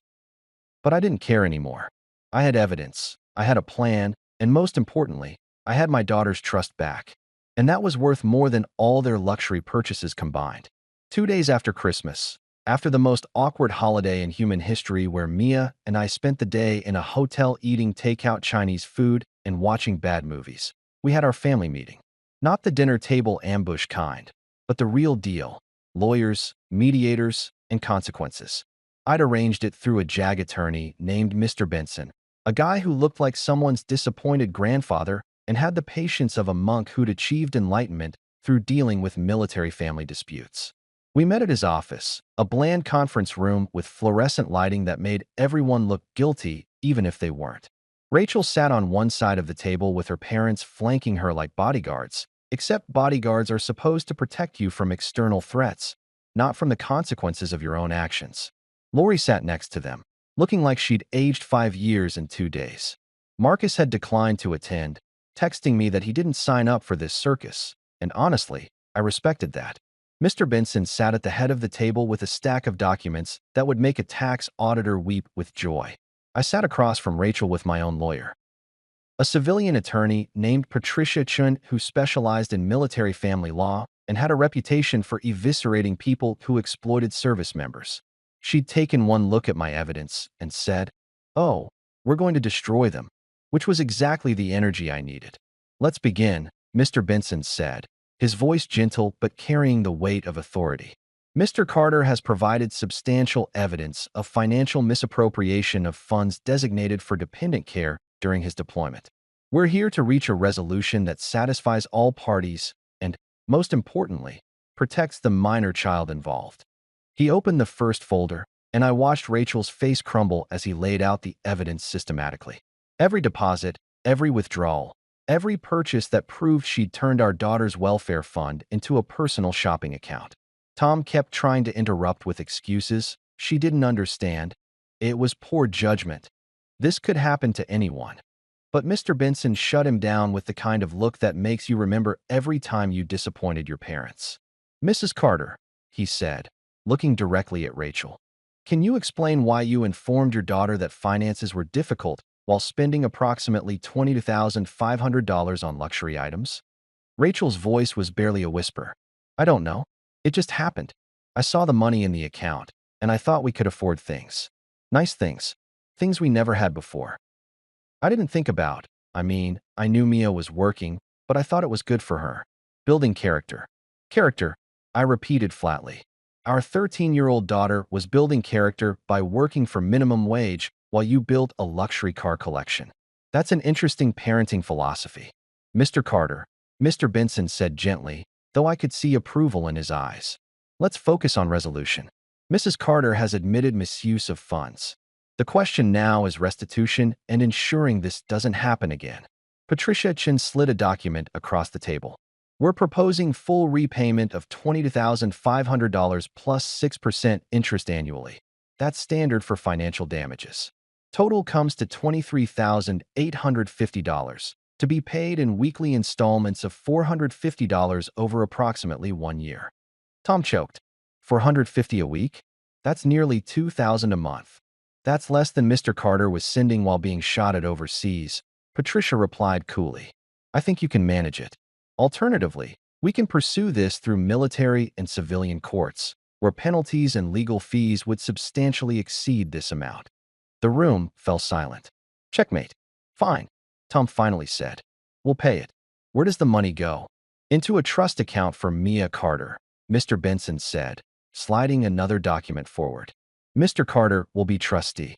Speaker 1: But I didn't care anymore. I had evidence, I had a plan, and most importantly, I had my daughter's trust back. And that was worth more than all their luxury purchases combined. 2 days after Christmas, after the most awkward holiday in human history where Mia and I spent the day in a hotel eating takeout Chinese food and watching bad movies, we had our family meeting. Not the dinner table ambush kind, but the real deal. Lawyers, mediators, and consequences. I'd arranged it through a JAG attorney named Mr. Benson, a guy who looked like someone's disappointed grandfather and had the patience of a monk who'd achieved enlightenment through dealing with military family disputes. We met at his office, a bland conference room with fluorescent lighting that made everyone look guilty even if they weren't. Rachel sat on one side of the table with her parents flanking her like bodyguards, except bodyguards are supposed to protect you from external threats, not from the consequences of your own actions. Lori sat next to them, looking like she'd aged 5 years in 2 days. Marcus had declined to attend, texting me that he didn't sign up for this circus, and honestly, I respected that. Mr. Benson sat at the head of the table with a stack of documents that would make a tax auditor weep with joy. I sat across from Rachel with my own lawyer, a civilian attorney named Patricia Chun who specialized in military family law and had a reputation for eviscerating people who exploited service members. She'd taken one look at my evidence and said, "Oh, we're going to destroy them," which was exactly the energy I needed. "Let's begin," Mr. Benson said, his voice gentle but carrying the weight of authority. "Mr. Carter has provided substantial evidence of financial misappropriation of funds designated for dependent care during his deployment. We're here to reach a resolution that satisfies all parties and, most importantly, protects the minor child involved." He opened the first folder, and I watched Rachel's face crumble as he laid out the evidence systematically. Every deposit, every withdrawal, every purchase that proved she'd turned our daughter's welfare fund into a personal shopping account. Tom kept trying to interrupt with excuses. She didn't understand. It was poor judgment. This could happen to anyone. But Mr. Benson shut him down with the kind of look that makes you remember every time you disappointed your parents. "Mrs. Carter," he said, looking directly at Rachel, "can you explain why you informed your daughter that finances were difficult while spending approximately $22,500 on luxury items?" Rachel's voice was barely a whisper. "I don't know. It just happened. I saw the money in the account, and I thought we could afford things. Nice things. Things we never had before. I didn't think about, I knew Mia was working, but I thought it was good for her. Building character." "Character," I repeated flatly. "Our 13-year-old daughter was building character by working for minimum wage while you built a luxury car collection. That's an interesting parenting philosophy." "Mr. Carter," Mr. Benson said gently, though I could see approval in his eyes. "Let's focus on resolution. Mrs. Carter has admitted misuse of funds. The question now is restitution and ensuring this doesn't happen again." Patricia Chin slid a document across the table. We're proposing full repayment of $22,500 plus 6% interest annually. That's standard for financial damages. Total comes to $23,850 to be paid in weekly installments of $450 over approximately 1 year. Tom choked. $450 a week? That's nearly $2,000 a month. That's less than Mr. Carter was sending while being shot at overseas. Patricia replied coolly. I think you can manage it. Alternatively, we can pursue this through military and civilian courts, where penalties and legal fees would substantially exceed this amount. The room fell silent. Checkmate. Fine, Tom finally said. We'll pay it. Where does the money go? Into a trust account for Mia Carter, Mr. Benson said, sliding another document forward. Mr. Carter will be trustee.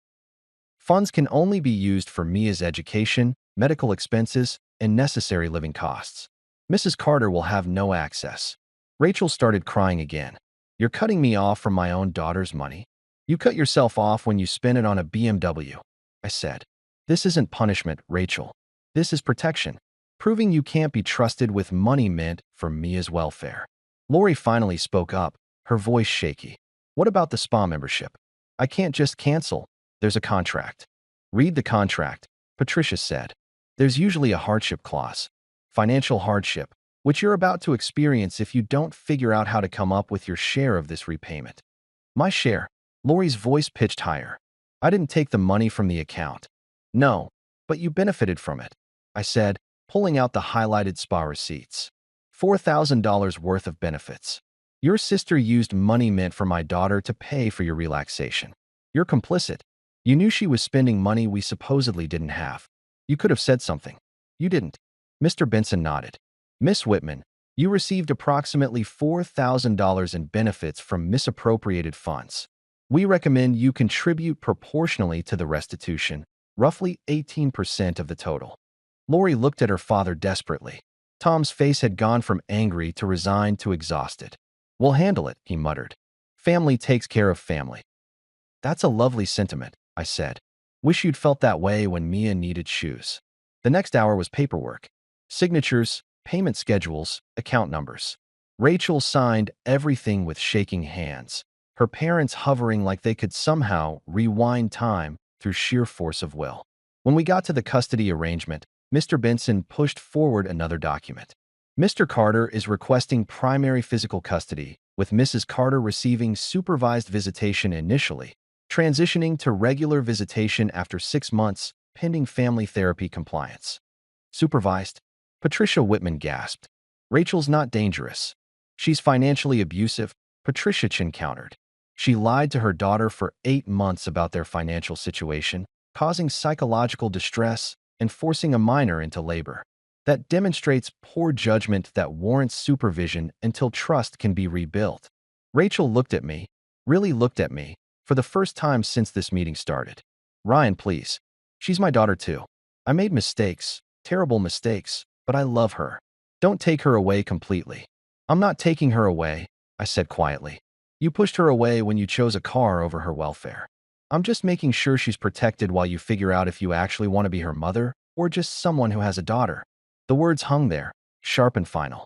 Speaker 1: Funds can only be used for Mia's education, medical expenses, and necessary living costs. Mrs. Carter will have no access. Rachel started crying again. You're cutting me off from my own daughter's money? You cut yourself off when you spend it on a BMW, I said. This isn't punishment, Rachel. This is protection. Proving you can't be trusted with money meant for Mia's welfare. Lori finally spoke up, her voice shaky. What about the spa membership? I can't just cancel. There's a contract. Read the contract, Patricia said. There's usually a hardship clause. Financial hardship, which you're about to experience if you don't figure out how to come up with your share of this repayment. My share? Lori's voice pitched higher. I didn't take the money from the account. No, but you benefited from it, I said, pulling out the highlighted spa receipts. $4,000 worth of benefits. Your sister used money meant for my daughter to pay for your relaxation. You're complicit. You knew she was spending money we supposedly didn't have. You could have said something. You didn't. Mr. Benson nodded. Miss Whitman, you received approximately $4,000 in benefits from misappropriated funds. We recommend you contribute proportionally to the restitution, roughly 18% of the total. Lori looked at her father desperately. Tom's face had gone from angry to resigned to exhausted. We'll handle it, he muttered. Family takes care of family. That's a lovely sentiment, I said. Wish you'd felt that way when Mia needed shoes. The next hour was paperwork. Signatures, payment schedules, account numbers. Rachel signed everything with shaking hands, her parents hovering like they could somehow rewind time through sheer force of will. When we got to the custody arrangement, Mr. Benson pushed forward another document. Mr. Carter is requesting primary physical custody, with Mrs. Carter receiving supervised visitation initially, transitioning to regular visitation after 6 months, pending family therapy compliance. Supervised? Patricia Whitman gasped. Rachel's not dangerous. She's financially abusive, Patricia Chin countered. She lied to her daughter for 8 months about their financial situation, causing psychological distress and forcing a minor into labor. That demonstrates poor judgment that warrants supervision until trust can be rebuilt. Rachel looked at me, really looked at me, for the first time since this meeting started. Ryan, please. She's my daughter too. I made mistakes, terrible mistakes, but I love her. Don't take her away completely. I'm not taking her away, I said quietly. You pushed her away when you chose a car over her welfare. I'm just making sure she's protected while you figure out if you actually want to be her mother or just someone who has a daughter. The words hung there, sharp and final.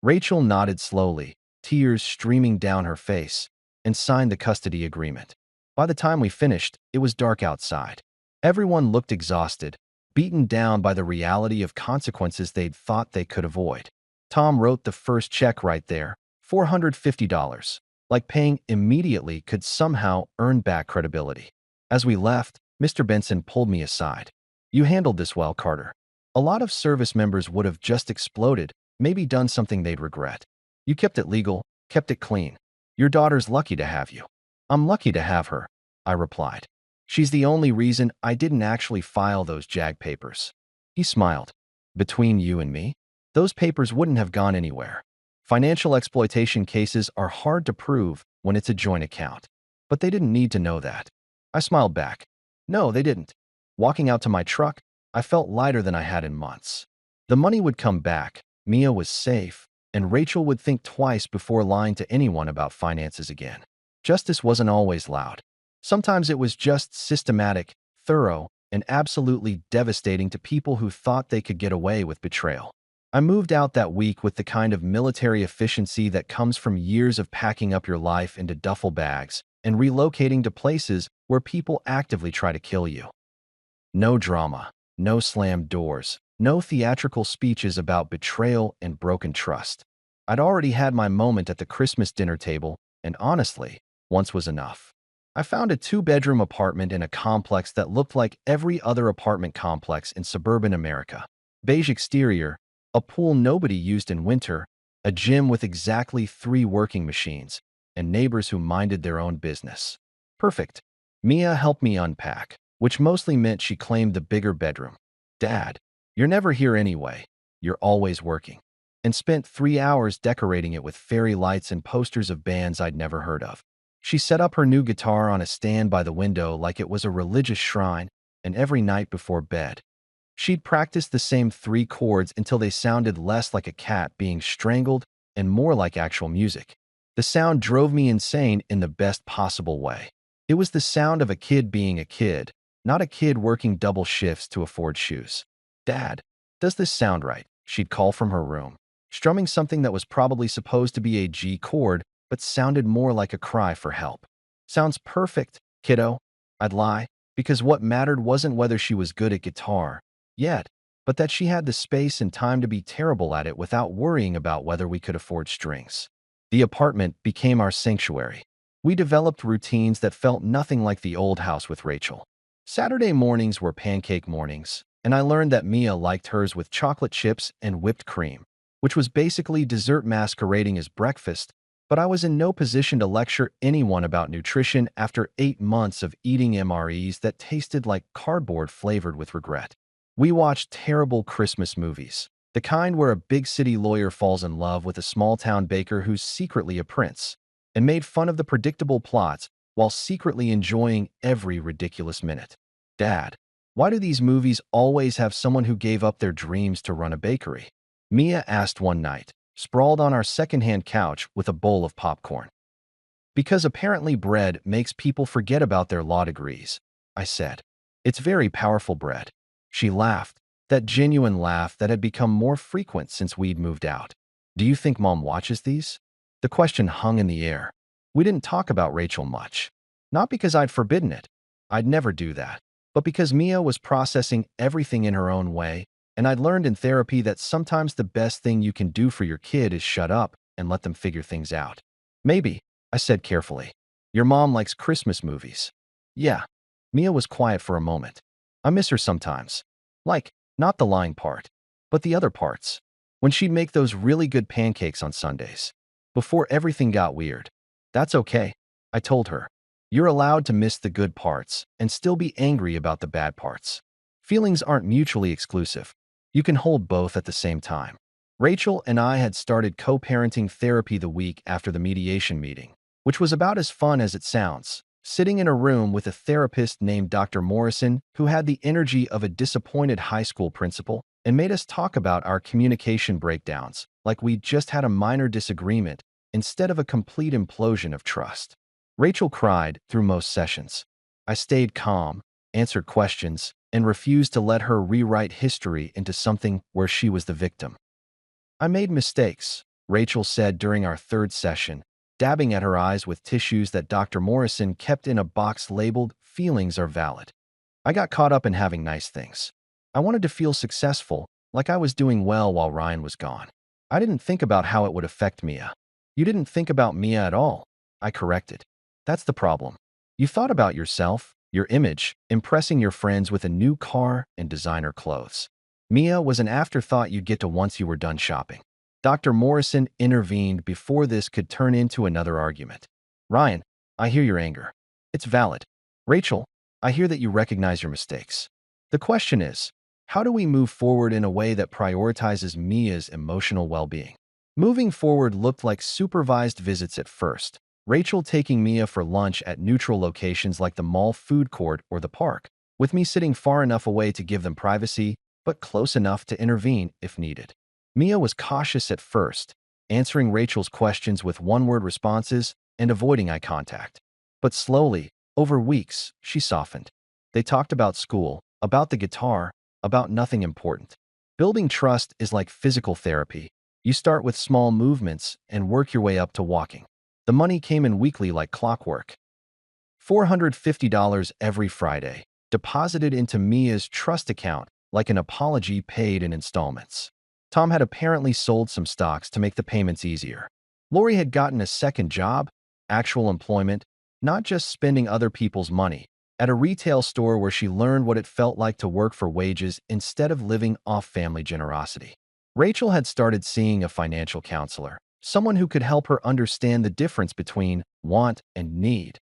Speaker 1: Rachel nodded slowly, tears streaming down her face, and signed the custody agreement. By the time we finished, it was dark outside. Everyone looked exhausted, beaten down by the reality of consequences they'd thought they could avoid. Tom wrote the first check right there, $450, like paying immediately could somehow earn back credibility. As we left, Mr. Benson pulled me aside. You handled this well, Carter. A lot of service members would have just exploded, maybe done something they'd regret. You kept it legal, kept it clean. Your daughter's lucky to have you. I'm lucky to have her, I replied. She's the only reason I didn't actually file those JAG papers. He smiled. Between you and me, those papers wouldn't have gone anywhere. Financial exploitation cases are hard to prove when it's a joint account. But they didn't need to know that. I smiled back. No, they didn't. Walking out to my truck, I felt lighter than I had in months. The money would come back, Mia was safe, and Rachel would think twice before lying to anyone about finances again. Justice wasn't always loud. Sometimes it was just systematic, thorough, and absolutely devastating to people who thought they could get away with betrayal. I moved out that week with the kind of military efficiency that comes from years of packing up your life into duffel bags and relocating to places where people actively try to kill you. No drama, no slammed doors, no theatrical speeches about betrayal and broken trust. I'd already had my moment at the Christmas dinner table, and honestly, once was enough. I found a two-bedroom apartment in a complex that looked like every other apartment complex in suburban America. Beige exterior, a pool nobody used in winter, a gym with exactly 3 working machines, and neighbors who minded their own business. Perfect. Mia helped me unpack, which mostly meant she claimed the bigger bedroom. Dad, you're never here anyway. You're always working. And spent 3 hours decorating it with fairy lights and posters of bands I'd never heard of. She set up her new guitar on a stand by the window like it was a religious shrine, and every night before bed, she'd practice the same 3 chords until they sounded less like a cat being strangled and more like actual music. The sound drove me insane in the best possible way. It was the sound of a kid being a kid, not a kid working double shifts to afford shoes. Dad, does this sound right? She'd call from her room, strumming something that was probably supposed to be a G chord, but sounded more like a cry for help. Sounds perfect, kiddo. I'd lie, because what mattered wasn't whether she was good at guitar, yet, but that she had the space and time to be terrible at it without worrying about whether we could afford strings. The apartment became our sanctuary. We developed routines that felt nothing like the old house with Rachel. Saturday mornings were pancake mornings, and I learned that Mia liked hers with chocolate chips and whipped cream, which was basically dessert masquerading as breakfast, but I was in no position to lecture anyone about nutrition after 8 months of eating MREs that tasted like cardboard flavored with regret. We watched terrible Christmas movies, the kind where a big city lawyer falls in love with a small-town baker who's secretly a prince, and made fun of the predictable plots while secretly enjoying every ridiculous minute. Dad, why do these movies always have someone who gave up their dreams to run a bakery? Mia asked one night, sprawled on our secondhand couch with a bowl of popcorn. Because apparently bread makes people forget about their law degrees, I said. It's very powerful bread. She laughed, that genuine laugh that had become more frequent since we'd moved out. Do you think Mom watches these? The question hung in the air. We didn't talk about Rachel much. Not because I'd forbidden it. I'd never do that. But because Mia was processing everything in her own way, and I'd learned in therapy that sometimes the best thing you can do for your kid is shut up and let them figure things out. Maybe, I said carefully. Your mom likes Christmas movies. Yeah. Mia was quiet for a moment. I miss her sometimes. Like, not the lying part, but the other parts. When she'd make those really good pancakes on Sundays. Before everything got weird. That's okay, I told her. You're allowed to miss the good parts and still be angry about the bad parts. Feelings aren't mutually exclusive. You can hold both at the same time. Rachel and I had started co-parenting therapy the week after the mediation meeting, which was about as fun as it sounds, sitting in a room with a therapist named Dr. Morrison who had the energy of a disappointed high school principal and made us talk about our communication breakdowns like we'd just had a minor disagreement instead of a complete implosion of trust. Rachel cried through most sessions. I stayed calm, answered questions, and refused to let her rewrite history into something where she was the victim. I made mistakes, Rachel said during our 3rd session, dabbing at her eyes with tissues that Dr. Morrison kept in a box labeled "Feelings are valid." I got caught up in having nice things. I wanted to feel successful, like I was doing well while Ryan was gone. I didn't think about how it would affect Mia. You didn't think about Mia at all, I corrected. That's the problem. You thought about yourself, your image, impressing your friends with a new car and designer clothes. Mia was an afterthought you'd get to once you were done shopping. Dr. Morrison intervened before this could turn into another argument. Ryan, I hear your anger. It's valid. Rachel, I hear that you recognize your mistakes. The question is, how do we move forward in a way that prioritizes Mia's emotional well-being? Moving forward looked like supervised visits at first. Rachel taking Mia for lunch at neutral locations like the mall food court or the park, with me sitting far enough away to give them privacy, but close enough to intervene if needed. Mia was cautious at first, answering Rachel's questions with one-word responses and avoiding eye contact. But slowly, over weeks, she softened. They talked about school, about the guitar, about nothing important. Building trust is like physical therapy. You start with small movements and work your way up to walking. The money came in weekly like clockwork. $450 every Friday, deposited into Mia's trust account like an apology paid in installments. Tom had apparently sold some stocks to make the payments easier. Lori had gotten a second job, actual employment, not just spending other people's money, at a retail store where she learned what it felt like to work for wages instead of living off family generosity. Rachel had started seeing a financial counselor, someone who could help her understand the difference between want and need,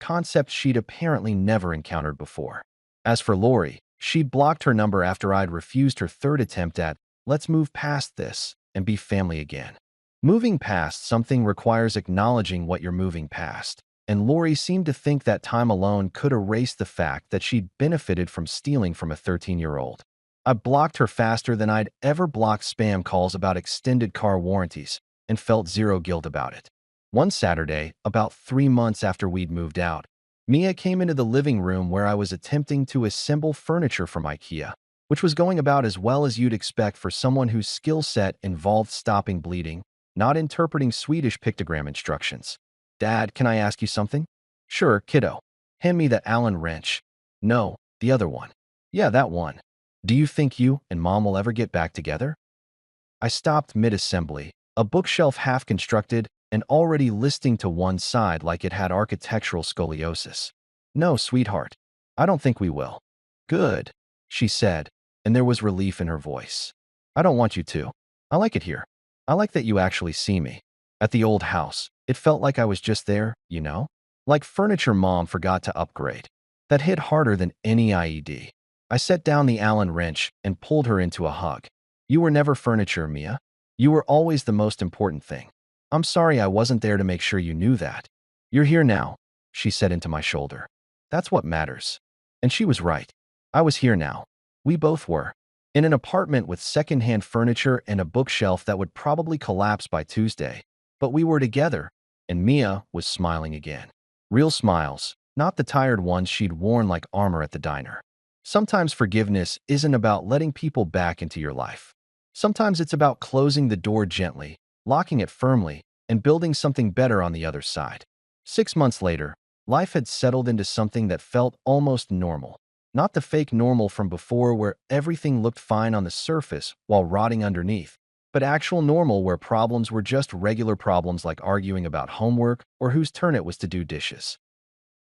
Speaker 1: concepts she'd apparently never encountered before. As for Lori, she'd blocked her number after I'd refused her third attempt at, "Let's move past this and be family again." Moving past something requires acknowledging what you're moving past, and Lori seemed to think that time alone could erase the fact that she'd benefited from stealing from a 13-year-old. I blocked her faster than I'd ever blocked spam calls about extended car warranties, and felt zero guilt about it. One Saturday, about 3 months after we'd moved out, Mia came into the living room where I was attempting to assemble furniture from IKEA, which was going about as well as you'd expect for someone whose skill set involved stopping bleeding, not interpreting Swedish pictogram instructions. "Dad, can I ask you something?" "Sure, kiddo." "Hand me that Allen wrench." "No, the other one." "Yeah, that one." "Do you think you and Mom will ever get back together?" I stopped mid-assembly, a bookshelf half-constructed and already listing to one side like it had architectural scoliosis. "No, sweetheart. I don't think we will." "Good," she said, and there was relief in her voice. "I don't want you to. I like it here. I like that you actually see me." At the old house, it felt like I was just there, you know? Like furniture Mom forgot to upgrade. That hit harder than any IED. I set down the Allen wrench and pulled her into a hug. "You were never furniture, Mia. You were always the most important thing. I'm sorry I wasn't there to make sure you knew that. You're here now," she said into my shoulder. "That's what matters." And she was right. I was here now. We both were. In an apartment with secondhand furniture and a bookshelf that would probably collapse by Tuesday. But we were together, and Mia was smiling again. Real smiles, not the tired ones she'd worn like armor at the diner. Sometimes forgiveness isn't about letting people back into your life. Sometimes it's about closing the door gently, locking it firmly, and building something better on the other side. 6 months later, life had settled into something that felt almost normal. Not the fake normal from before where everything looked fine on the surface while rotting underneath, but actual normal where problems were just regular problems like arguing about homework or whose turn it was to do dishes.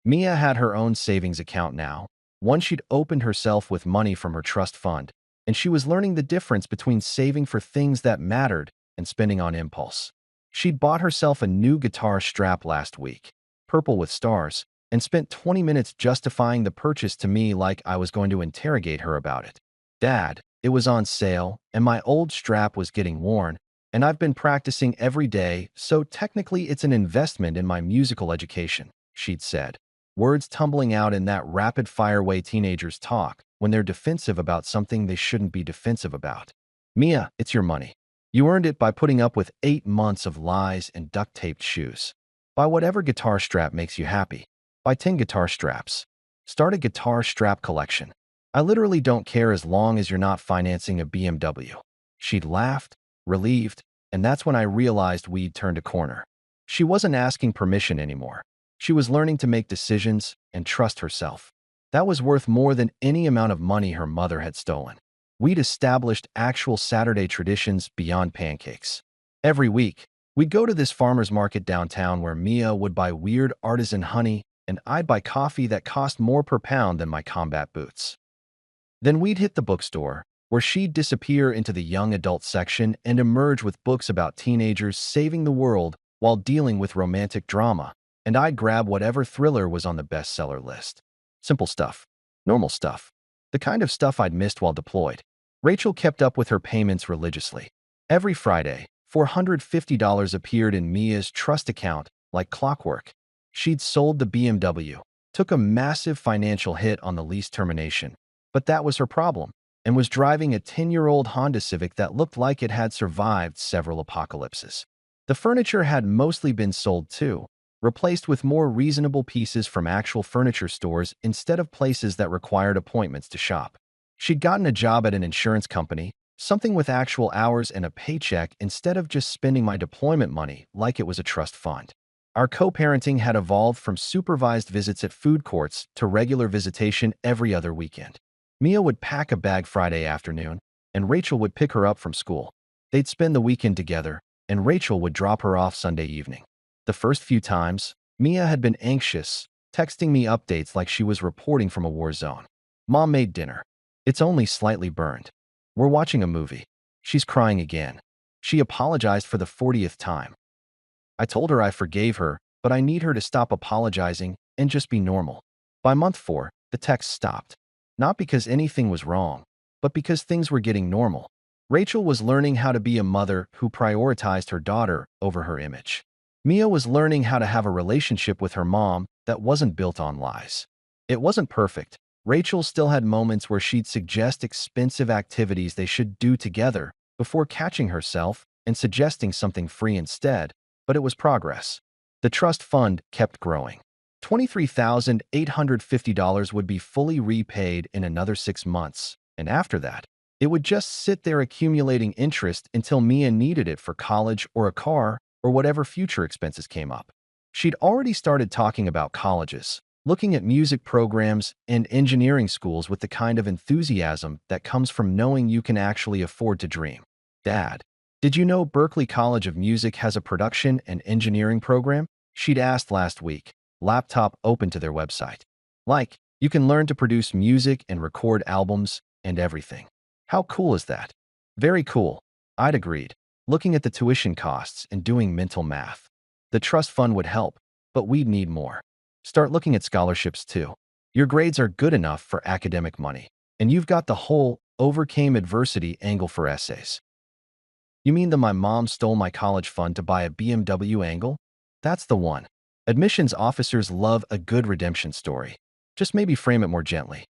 Speaker 1: Mia had her own savings account now, one she'd opened herself with money from her trust fund, and she was learning the difference between saving for things that mattered and spending on impulse. She'd bought herself a new guitar strap last week, purple with stars, and spent 20 minutes justifying the purchase to me like I was going to interrogate her about it. "Dad, it was on sale, and my old strap was getting worn, and I've been practicing every day, so technically it's an investment in my musical education," she'd said, words tumbling out in that rapid-fire way teenagers talk when they're defensive about something they shouldn't be defensive about. "Mia, it's your money. You earned it by putting up with 8 months of lies and duct-taped shoes. Buy whatever guitar strap makes you happy. Buy 10 guitar straps. Start a guitar strap collection. I literally don't care as long as you're not financing a BMW." She'd laughed, relieved, and that's when I realized we'd turned a corner. She wasn't asking permission anymore. She was learning to make decisions and trust herself. That was worth more than any amount of money her mother had stolen. We'd established actual Saturday traditions beyond pancakes. Every week, we'd go to this farmer's market downtown where Mia would buy weird artisan honey and I'd buy coffee that cost more per pound than my combat boots. Then we'd hit the bookstore, where she'd disappear into the young adult section and emerge with books about teenagers saving the world while dealing with romantic drama, and I'd grab whatever thriller was on the bestseller list. Simple stuff. Normal stuff. The kind of stuff I'd missed while deployed. Rachel kept up with her payments religiously. Every Friday, $450 appeared in Mia's trust account like clockwork. She'd sold the BMW, took a massive financial hit on the lease termination, but that was her problem, and was driving a 10-year-old Honda Civic that looked like it had survived several apocalypses. The furniture had mostly been sold too, replaced with more reasonable pieces from actual furniture stores instead of places that required appointments to shop. She'd gotten a job at an insurance company, Something with actual hours and a paycheck instead of just spending my deployment money like it was a trust fund. Our co-parenting had evolved from supervised visits at food courts to regular visitation every other weekend. Mia would pack a bag Friday afternoon, and Rachel would pick her up from school. They'd spend the weekend together, and Rachel would drop her off Sunday evening. The first few times, Mia had been anxious, texting me updates like she was reporting from a war zone. Mom made dinner. It's only slightly burned. We're watching a movie. She's crying again. She apologized for the 40th time. I told her I forgave her, but I need her to stop apologizing and just be normal. By month 4, the text stopped. Not because anything was wrong, but because things were getting normal. Rachel was learning how to be a mother who prioritized her daughter over her image. Mia was learning how to have a relationship with her mom that wasn't built on lies. It wasn't perfect. Rachel still had moments where she'd suggest expensive activities they should do together before catching herself and suggesting something free instead, but it was progress. The trust fund kept growing. $23,850 would be fully repaid in another 6 months, and after that, it would just sit there accumulating interest until Mia needed it for college or a car or whatever future expenses came up. She'd already started talking about colleges, looking at music programs and engineering schools with the kind of enthusiasm that comes from knowing you can actually afford to dream. Dad, did you know Berklee College of Music has a production and engineering program? She'd asked last week, laptop open to their website. Like, you can learn to produce music and record albums and everything. How cool is that? Very cool. I'd agreed, looking at the tuition costs and doing mental math. The trust fund would help, but we'd need more. Start looking at scholarships too. Your grades are good enough for academic money, and you've got the whole overcame adversity angle for essays. You mean that my mom stole my college fund to buy a BMW angle? That's the one. Admissions officers love a good redemption story. Just maybe frame it more gently.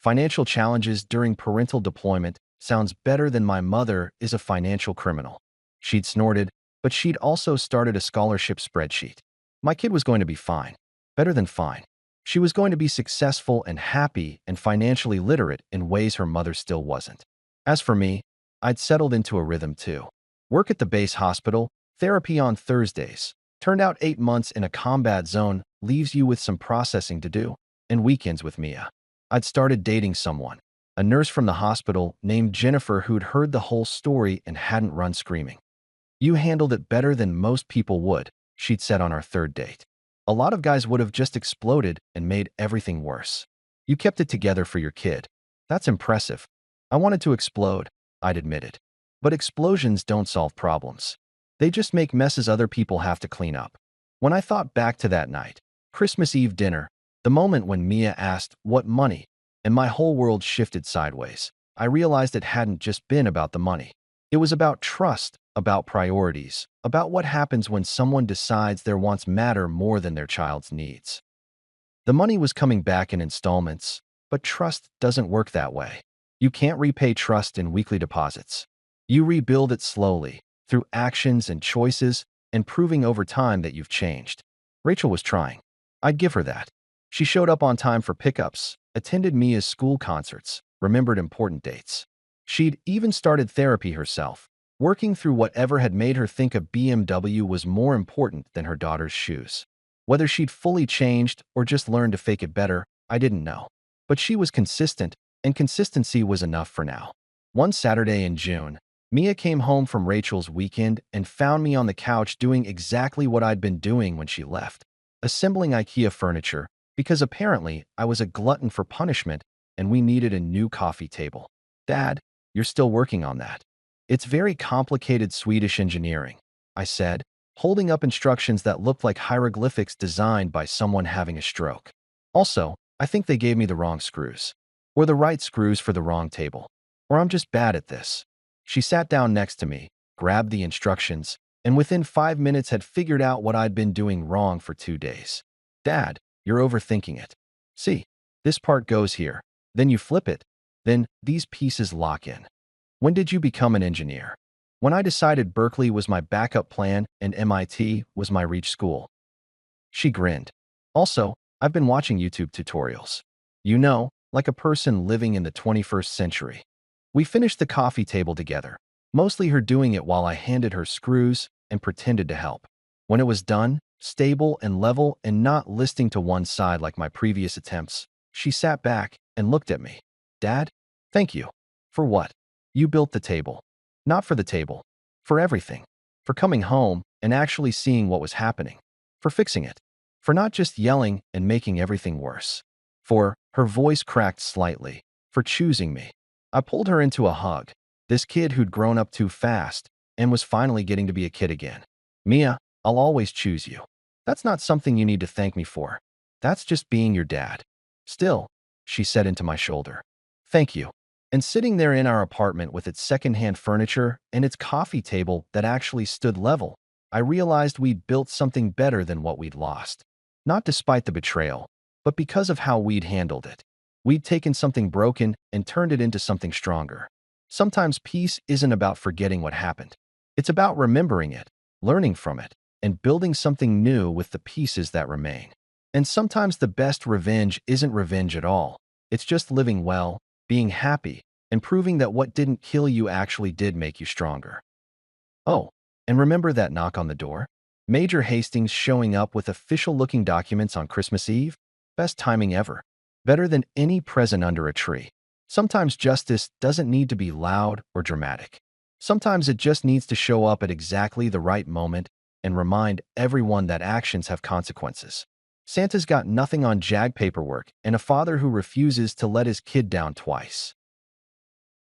Speaker 1: Financial challenges during parental deployment sounds better than my mother is a financial criminal. She'd snorted, but she'd also started a scholarship spreadsheet. My kid was going to be fine. Better than fine. She was going to be successful and happy and financially literate in ways her mother still wasn't. As for me, I'd settled into a rhythm too. Work at the base hospital, therapy on Thursdays. Turned out 8 months in a combat zone leaves you with some processing to do, and weekends with Mia. I'd started dating someone, a nurse from the hospital named Jennifer who'd heard the whole story and hadn't run screaming. You handled it better than most people would, she'd said on our 3rd date. A lot of guys would have just exploded and made everything worse. You kept it together for your kid. That's impressive. I wanted to explode, I'd admitted. But explosions don't solve problems. They just make messes other people have to clean up. When I thought back to that night, Christmas Eve dinner, the moment when Mia asked, "What money?" and my whole world shifted sideways, I realized it hadn't just been about the money. It was about trust, about priorities, about what happens when someone decides their wants matter more than their child's needs. The money was coming back in installments, but trust doesn't work that way. You can't repay trust in weekly deposits. You rebuild it slowly, through actions and choices, and proving over time that you've changed. Rachel was trying. I'd give her that. She showed up on time for pickups, attended Mia's school concerts, remembered important dates. She'd even started therapy herself, working through whatever had made her think a BMW was more important than her daughter's shoes. Whether she'd fully changed or just learned to fake it better, I didn't know. But she was consistent, and consistency was enough for now. One Saturday in June, Mia came home from Rachel's weekend and found me on the couch doing exactly what I'd been doing when she left, assembling IKEA furniture, because apparently I was a glutton for punishment and we needed a new coffee table. Dad, you're still working on that. It's very complicated Swedish engineering, I said, holding up instructions that looked like hieroglyphics designed by someone having a stroke. Also, I think they gave me the wrong screws. Or the right screws for the wrong table. Or I'm just bad at this. She sat down next to me, grabbed the instructions, and within 5 minutes had figured out what I'd been doing wrong for 2 days. Dad, you're overthinking it. See, this part goes here, then you flip it, then these pieces lock in. When did you become an engineer? When I decided Berklee was my backup plan and MIT was my reach school. She grinned. Also, I've been watching YouTube tutorials. You know, like a person living in the 21st century. We finished the coffee table together, mostly her doing it while I handed her screws and pretended to help. When it was done, stable and level and not listing to one side like my previous attempts, she sat back and looked at me. Dad, thank you. For what? You built the table. Not for the table. For everything. For coming home and actually seeing what was happening. For fixing it. For not just yelling and making everything worse. For, her voice cracked slightly, for choosing me. I pulled her into a hug. This kid who'd grown up too fast and was finally getting to be a kid again. Mia, I'll always choose you. That's not something you need to thank me for. That's just being your dad. Still, she said into my shoulder. Thank you. And sitting there in our apartment with its secondhand furniture and its coffee table that actually stood level, I realized we'd built something better than what we'd lost. Not despite the betrayal, but because of how we'd handled it. We'd taken something broken and turned it into something stronger. Sometimes peace isn't about forgetting what happened. It's about remembering it, learning from it, and building something new with the pieces that remain. And sometimes the best revenge isn't revenge at all. It's just living well, being happy, and proving that what didn't kill you actually did make you stronger. Oh, and remember that knock on the door? Major Hastings showing up with official-looking documents on Christmas Eve? Best timing ever. Better than any present under a tree. Sometimes justice doesn't need to be loud or dramatic. Sometimes it just needs to show up at exactly the right moment and remind everyone that actions have consequences. Santa's got nothing on JAG paperwork and a father who refuses to let his kid down twice.